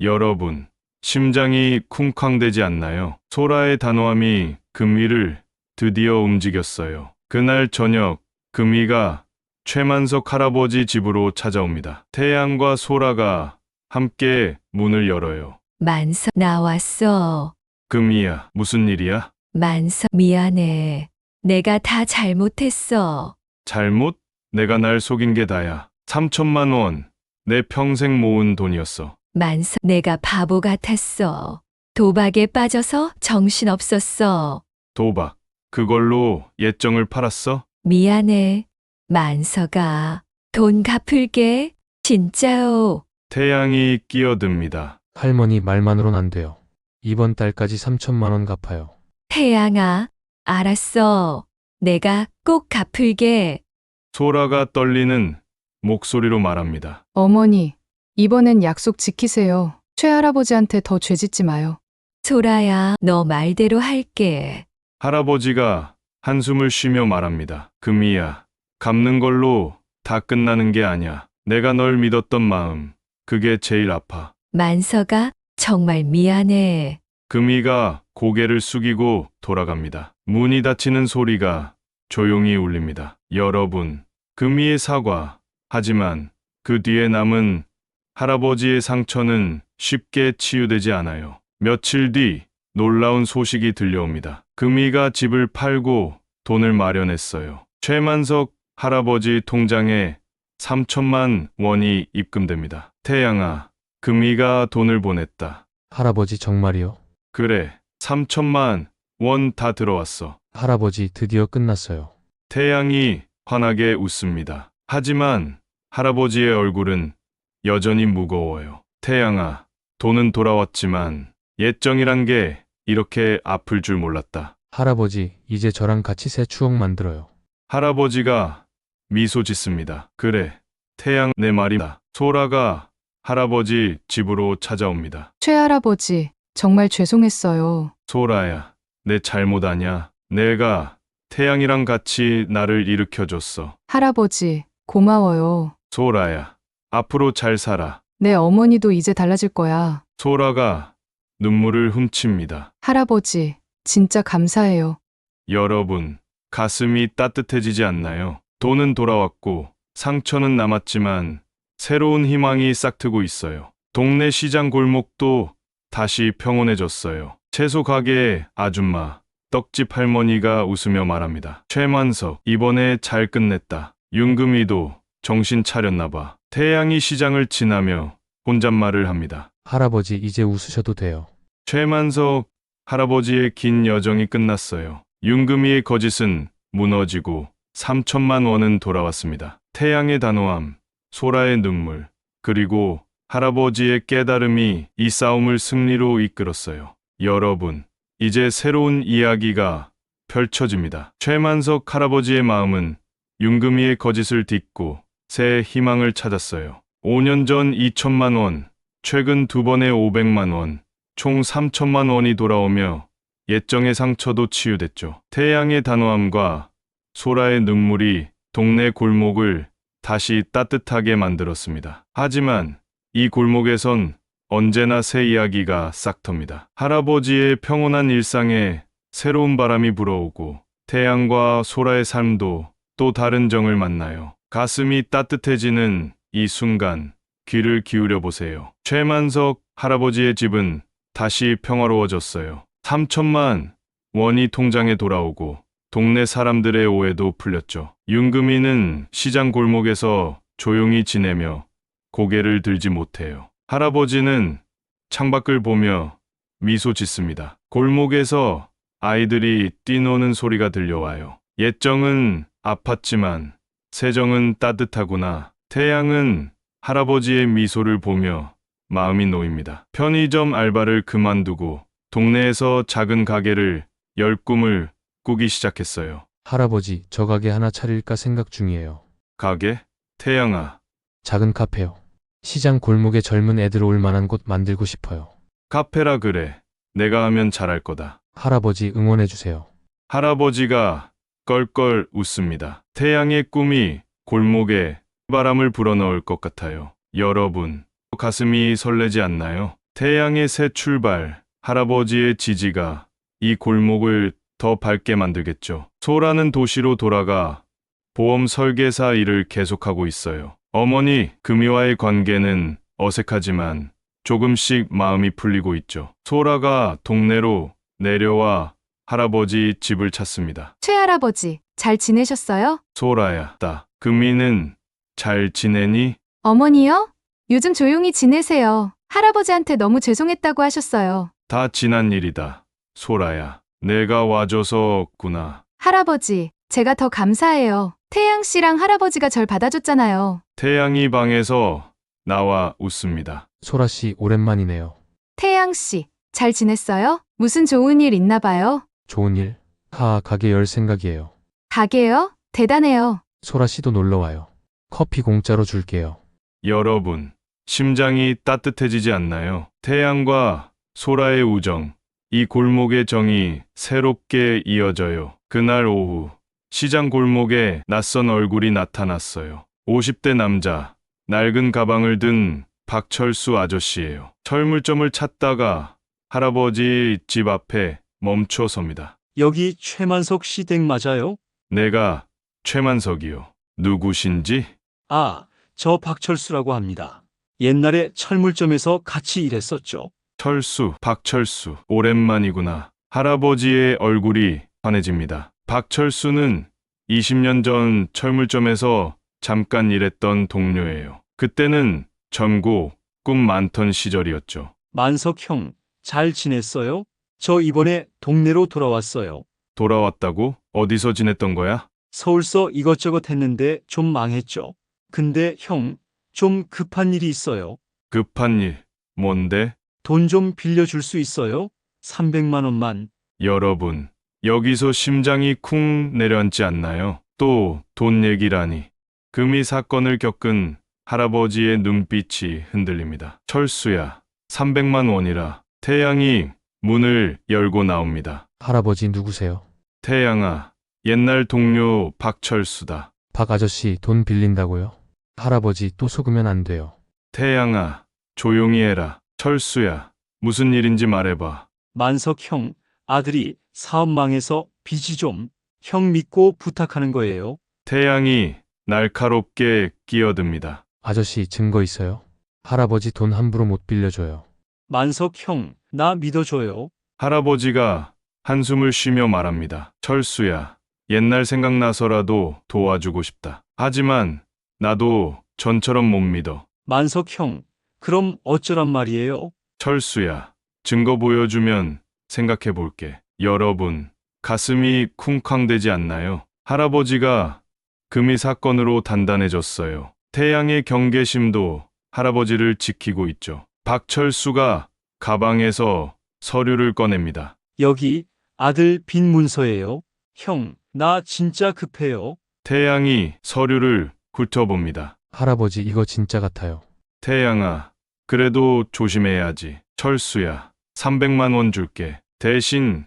여러분, 심장이 쿵쾅대지 않나요? 소라의 단호함이 금이를 드디어 움직였어요. 그날 저녁, 금이가 최만석 할아버지 집으로 찾아옵니다. 태양과 소라가 함께 문을 열어요. 만석 나왔어. 금이야, 무슨 일이야? 만석 미안해. 내가 다 잘못했어. 잘못? 내가 날 속인 게 다야. 3천만 원, 내 평생 모은 돈이었어. 만석 내가 바보 같았어. 도박에 빠져서 정신없었어. 도박, 그걸로 옛정을 팔았어? 미안해. 만석아. 돈 갚을게. 진짜요. 태양이 끼어듭니다. 할머니 말만으론 안 돼요. 이번 달까지 3천만 원 갚아요. 태양아, 알았어. 내가 꼭 갚을게. 소라가 떨리는 목소리로 말합니다. 어머니, 이번엔 약속 지키세요. 최할아버지한테 더 죄짓지 마요. 소라야, 너 말대로 할게. 할아버지가 한숨을 쉬며 말합니다. 금이야, 갚는 걸로 다 끝나는 게 아니야. 내가 널 믿었던 마음, 그게 제일 아파. 만서가 정말 미안해. 금이가 고개를 숙이고 돌아갑니다. 문이 닫히는 소리가 조용히 울립니다. 여러분, 금이의 사과. 하지만 그 뒤에 남은 할아버지의 상처는 쉽게 치유되지 않아요. 며칠 뒤 놀라운 소식이 들려옵니다. 금이가 집을 팔고 돈을 마련했어요. 최만석 할아버지 통장에 3천만 원이 입금됩니다. 태양아, 금이가 돈을 보냈다. 할아버지 정말이요? 그래, 3천만 원 다 들어왔어. 할아버지 드디어 끝났어요. 태양이 환하게 웃습니다. 하지만 할아버지의 얼굴은 여전히 무거워요. 태양아, 돈은 돌아왔지만 옛정이란 게 이렇게 아플 줄 몰랐다. 할아버지, 이제 저랑 같이 새 추억 만들어요. 할아버지가 미소 짓습니다. 그래, 태양 내 말이다. 소라가 할아버지 집으로 찾아옵니다. 최할아버지, 정말 죄송했어요. 소라야, 내 잘못 아냐? 내가 태양이랑 같이 나를 일으켜줬어. 할아버지, 고마워요. 소라야, 앞으로 잘 살아. 내 어머니도 이제 달라질 거야. 소라가 눈물을 훔칩니다. 할아버지, 진짜 감사해요. 여러분, 가슴이 따뜻해지지 않나요? 돈은 돌아왔고 상처는 남았지만 새로운 희망이 싹트고 있어요. 동네 시장 골목도 다시 평온해졌어요. 채소 가게의 아줌마, 떡집 할머니가 웃으며 말합니다. 최만석, 이번에 잘 끝냈다. 윤금이도 정신 차렸나 봐. 태양이 시장을 지나며 혼잣말을 합니다. 할아버지, 이제 웃으셔도 돼요. 최만석 할아버지의 긴 여정이 끝났어요. 윤금이의 거짓은 무너지고 3천만 원은 돌아왔습니다. 태양의 단호함, 소라의 눈물, 그리고 할아버지의 깨달음이 이 싸움을 승리로 이끌었어요. 여러분, 이제 새로운 이야기가 펼쳐집니다. 최만석 할아버지의 마음은 윤금이의 거짓을 딛고 새 희망을 찾았어요. 5년 전 2천만 원, 최근 2번의 500만 원, 총 3천만 원이 돌아오며 옛정의 상처도 치유됐죠. 태양의 단호함과 소라의 눈물이 동네 골목을 다시 따뜻하게 만들었습니다. 하지만 이 골목에선 언제나 새 이야기가 싹텄니다. 할아버지의 평온한 일상에 새로운 바람이 불어오고 태양과 소라의 삶도 또 다른 정을 만나요. 가슴이 따뜻해지는 이 순간 귀를 기울여 보세요. 최만석 할아버지의 집은 다시 평화로워졌어요. 3천만 원이 통장에 돌아오고 동네 사람들의 오해도 풀렸죠. 윤금이는 시장 골목에서 조용히 지내며 고개를 들지 못해요. 할아버지는 창밖을 보며 미소 짓습니다. 골목에서 아이들이 뛰노는 소리가 들려와요. 옛정은 아팠지만 새정은 따뜻하구나. 태양은 할아버지의 미소를 보며 마음이 놓입니다. 편의점 알바를 그만두고 동네에서 작은 가게를 열 꿈을 꾸기 시작했어요. 할아버지, 저 가게 하나 차릴까 생각 중이에요. 가게? 태양아, 작은 카페요. 시장 골목에 젊은 애들 올 만한 곳 만들고 싶어요. 카페라 그래. 내가 하면 잘할 거다. 할아버지 응원해주세요. 할아버지가 껄껄 웃습니다. 태양의 꿈이 골목에 바람을 불어넣을 것 같아요. 여러분, 가슴이 설레지 않나요? 태양의 새 출발, 할아버지의 지지가 이 골목을 더 밝게 만들겠죠. 소라는 도시로 돌아가 보험 설계사 일을 계속하고 있어요. 어머니, 금이와의 관계는 어색하지만 조금씩 마음이 풀리고 있죠. 소라가 동네로 내려와 할아버지 집을 찾습니다. 최할아버지, 잘 지내셨어요? 소라야, 금이는 잘 지내니? 어머니요? 요즘 조용히 지내세요. 할아버지한테 너무 죄송했다고 하셨어요. 다 지난 일이다. 소라야, 내가 와줘서구나. 할아버지, 제가 더 감사해요. 태양 씨랑 할아버지가 절 받아줬잖아요. 태양이 방에서 나와 웃습니다. 소라 씨, 오랜만이네요. 태양 씨, 잘 지냈어요? 무슨 좋은 일 있나 봐요? 좋은 일? 가게 열 생각이에요. 가게요? 대단해요. 소라 씨도 놀러 와요. 커피 공짜로 줄게요. 여러분, 심장이 따뜻해지지 않나요? 태양과 소라의 우정, 이 골목의 정이 새롭게 이어져요. 그날 오후, 시장 골목에 낯선 얼굴이 나타났어요. 50대 남자, 낡은 가방을 든 박철수 아저씨예요. 철물점을 찾다가 할아버지 집 앞에 멈춰 섭니다. 여기 최만석 씨 댁 맞아요? 내가 최만석이요. 누구신지? 아, 저 박철수라고 합니다. 옛날에 철물점에서 같이 일했었죠. 철수, 박철수, 오랜만이구나. 할아버지의 얼굴이 환해집니다. 박철수는 20년 전 철물점에서 잠깐 일했던 동료예요. 그때는 젊고 꿈 많던 시절이었죠. 만석 형, 잘 지냈어요? 저 이번에 동네로 돌아왔어요. 돌아왔다고? 어디서 지냈던 거야? 서울서 이것저것 했는데 좀 망했죠. 근데 형, 좀 급한 일이 있어요. 급한 일, 뭔데? 돈 좀 빌려줄 수 있어요? 300만 원만. 여러분, 여기서 심장이 쿵 내려앉지 않나요? 또 돈 얘기라니. 금이 사건을 겪은 할아버지의 눈빛이 흔들립니다. 철수야, 300만 원이라. 태양이 문을 열고 나옵니다. 할아버지 누구세요? 태양아, 옛날 동료 박철수다. 박 아저씨 돈 빌린다고요? 할아버지 또 속으면 안 돼요. 태양아, 조용히 해라. 철수야, 무슨 일인지 말해봐. 만석 형, 아들이 사업 망해서 빚이 좀, 형 믿고 부탁하는 거예요. 태양이 날카롭게 끼어듭니다. 아저씨 증거 있어요? 할아버지 돈 함부로 못 빌려줘요. 만석 형, 나 믿어줘요. 할아버지가 한숨을 쉬며 말합니다. 철수야, 옛날 생각나서라도 도와주고 싶다. 하지만 나도 전처럼 못 믿어. 만석 형, 그럼 어쩌란 말이에요? 철수야, 증거 보여주면 생각해 볼게. 여러분, 가슴이 쿵쾅대지 않나요? 할아버지가 금이 사건으로 단단해졌어요. 태양의 경계심도 할아버지를 지키고 있죠. 박철수가 가방에서 서류를 꺼냅니다. 여기 아들 빈 문서예요. 형, 나 진짜 급해요. 태양이 서류를 훑어봅니다. 할아버지 이거 진짜 같아요. 태양아, 그래도 조심해야지. 철수야, 300만 원 줄게. 대신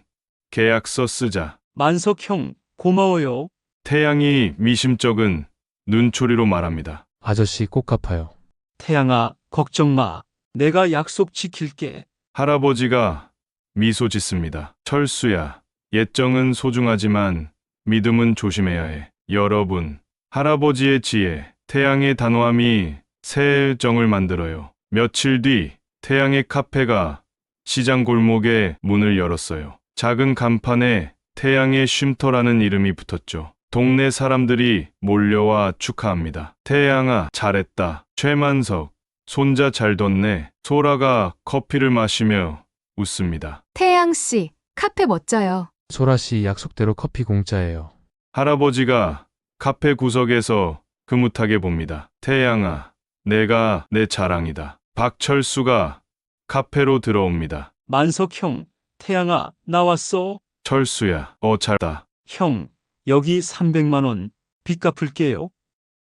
계약서 쓰자. 만석 형, 고마워요. 태양이 미심쩍은 눈초리로 말합니다. 아저씨 꼭 갚아요. 태양아, 걱정 마. 내가 약속 지킬게. 할아버지가 미소 짓습니다. 철수야, 옛정은 소중하지만 믿음은 조심해야 해. 여러분, 할아버지의 지혜, 태양의 단호함이 새 정을 만들어요. 며칠 뒤 태양의 카페가 시장 골목에 문을 열었어요. 작은 간판에 태양의 쉼터라는 이름이 붙었죠. 동네 사람들이 몰려와 축하합니다. 태양아, 잘했다. 최만석, 손자 잘 뒀네. 소라가 커피를 마시며 웃습니다. 태양 씨, 카페 멋져요. 소라 씨 약속대로 커피 공짜예요. 할아버지가 카페 구석에서 흐뭇하게 봅니다. 태양아, 내가 내 자랑이다. 박철수가 카페로 들어옵니다. 만석 형, 태양아, 나왔어. 철수야, 잘다. 형, 여기 300만 원 빚 갚을게요.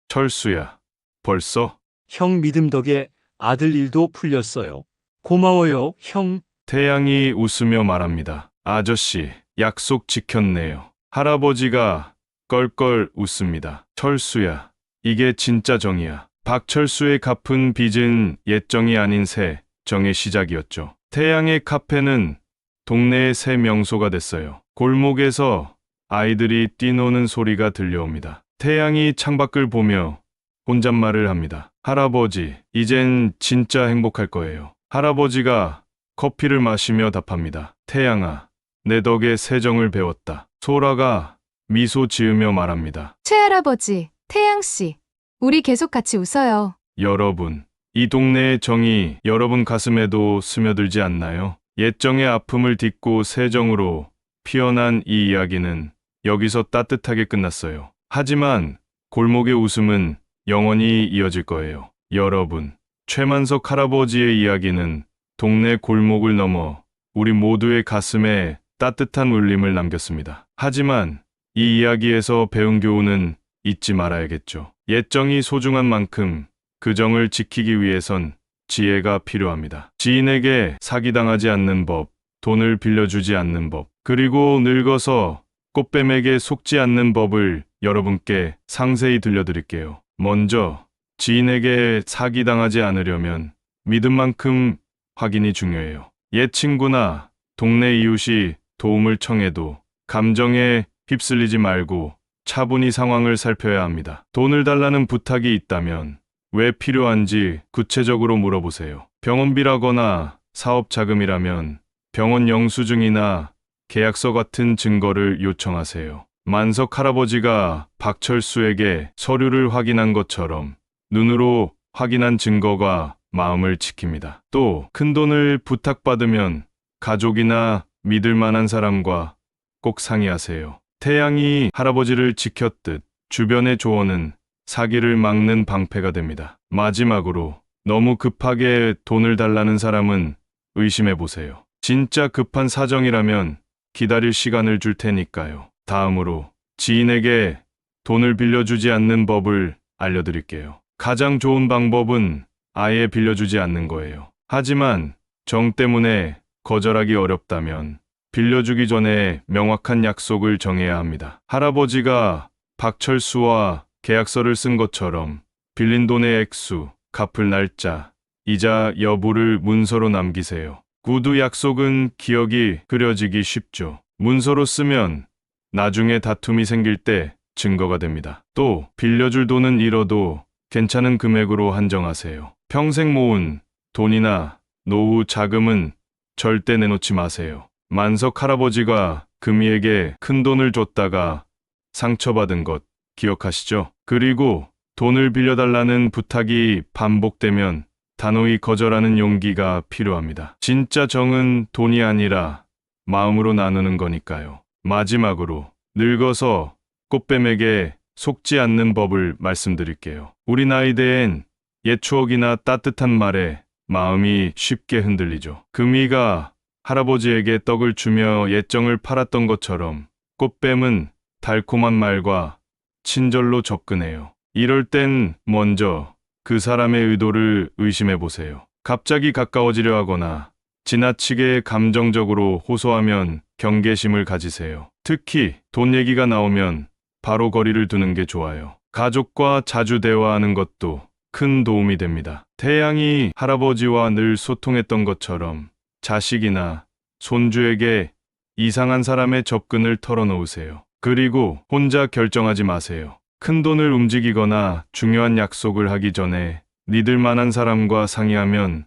철수야, 벌써? 형 믿음 덕에 아들 일도 풀렸어요. 고마워요, 형. 태양이 웃으며 말합니다. 아저씨, 약속 지켰네요. 할아버지가 껄껄 웃습니다. 철수야, 이게 진짜 정이야. 박철수의 갚은 빚은 옛정이 아닌 새 정의 시작이었죠. 태양의 카페는 동네의 새 명소가 됐어요. 골목에서 아이들이 뛰노는 소리가 들려옵니다. 태양이 창밖을 보며 혼잣말을 합니다. 할아버지, 이젠 진짜 행복할 거예요. 할아버지가 커피를 마시며 답합니다. 태양아, 내 덕에 새 정을 배웠다. 소라가 미소 지으며 말합니다. 최할아버지, 태양 씨, 우리 계속 같이 웃어요. 여러분, 이 동네의 정이 여러분 가슴에도 스며들지 않나요? 옛정의 아픔을 딛고 새 정으로 피어난 이 이야기는 여기서 따뜻하게 끝났어요. 하지만 골목의 웃음은 영원히 이어질 거예요. 여러분, 최만석 할아버지의 이야기는 동네 골목을 넘어 우리 모두의 가슴에 따뜻한 울림을 남겼습니다. 하지만 이 이야기에서 배운 교훈은 잊지 말아야겠죠. 옛정이 소중한 만큼 그 정을 지키기 위해선 지혜가 필요합니다. 지인에게 사기당하지 않는 법, 돈을 빌려주지 않는 법, 그리고 늙어서 꽃뱀에게 속지 않는 법을 여러분께 상세히 들려드릴게요. 먼저 지인에게 사기당하지 않으려면 믿음만큼 확인이 중요해요. 옛 친구나 동네 이웃이 도움을 청해도 감정에 휩쓸리지 말고 차분히 상황을 살펴야 합니다. 돈을 달라는 부탁이 있다면 왜 필요한지 구체적으로 물어보세요. 병원비라거나 사업 자금이라면 병원 영수증이나 계약서 같은 증거를 요청하세요. 만석 할아버지가 박철수에게 서류를 확인한 것처럼 눈으로 확인한 증거가 마음을 지킵니다. 또 큰돈을 부탁받으면 가족이나 믿을 만한 사람과 꼭 상의하세요. 태양이 할아버지를 지켰듯 주변의 조언은 사기를 막는 방패가 됩니다. 마지막으로 너무 급하게 돈을 달라는 사람은 의심해 보세요. 진짜 급한 사정이라면 기다릴 시간을 줄 테니까요. 다음으로 지인에게 돈을 빌려주지 않는 법을 알려드릴게요. 가장 좋은 방법은 아예 빌려주지 않는 거예요. 하지만 정 때문에 거절하기 어렵다면 빌려주기 전에 명확한 약속을 정해야 합니다. 할아버지가 박철수와 계약서를 쓴 것처럼 빌린 돈의 액수, 갚을 날짜, 이자 여부를 문서로 남기세요. 구두 약속은 기억이 흐려지기 쉽죠. 문서로 쓰면 나중에 다툼이 생길 때 증거가 됩니다. 또 빌려줄 돈은 잃어도 괜찮은 금액으로 한정하세요. 평생 모은 돈이나 노후 자금은 절대 내놓지 마세요. 만석 할아버지가 금이에게 큰 돈을 줬다가 상처받은 것 기억하시죠? 그리고 돈을 빌려달라는 부탁이 반복되면 단호히 거절하는 용기가 필요합니다. 진짜 정은 돈이 아니라 마음으로 나누는 거니까요. 마지막으로 늙어서 꽃뱀에게 속지 않는 법을 말씀드릴게요. 우리 나이대엔 옛 추억이나 따뜻한 말에 마음이 쉽게 흔들리죠. 금이가 할아버지에게 떡을 주며 옛정을 팔았던 것처럼 꽃뱀은 달콤한 말과 친절로 접근해요. 이럴 땐 먼저 그 사람의 의도를 의심해 보세요. 갑자기 가까워지려 하거나 지나치게 감정적으로 호소하면 경계심을 가지세요. 특히 돈 얘기가 나오면 바로 거리를 두는 게 좋아요. 가족과 자주 대화하는 것도 큰 도움이 됩니다. 태양이 할아버지와 늘 소통했던 것처럼 자식이나 손주에게 이상한 사람의 접근을 털어놓으세요. 그리고 혼자 결정하지 마세요. 큰 돈을 움직이거나 중요한 약속을 하기 전에 믿을 만한 사람과 상의하면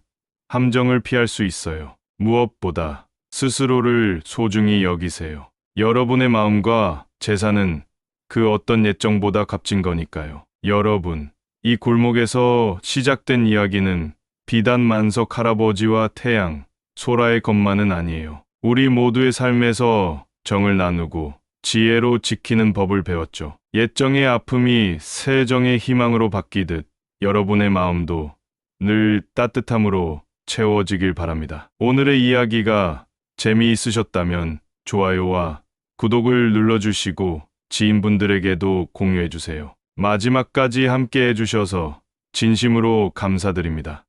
함정을 피할 수 있어요. 무엇보다 스스로를 소중히 여기세요. 여러분의 마음과 재산은 그 어떤 예정보다 값진 거니까요. 여러분, 이 골목에서 시작된 이야기는 비단 만석 할아버지와 태양, 소라의 것만은 아니에요. 우리 모두의 삶에서 정을 나누고 지혜로 지키는 법을 배웠죠. 옛정의 아픔이 새 정의 희망으로 바뀌듯 여러분의 마음도 늘 따뜻함으로 채워지길 바랍니다. 오늘의 이야기가 재미있으셨다면 좋아요와 구독을 눌러주시고 지인분들에게도 공유해주세요. 마지막까지 함께 해주셔서 진심으로 감사드립니다.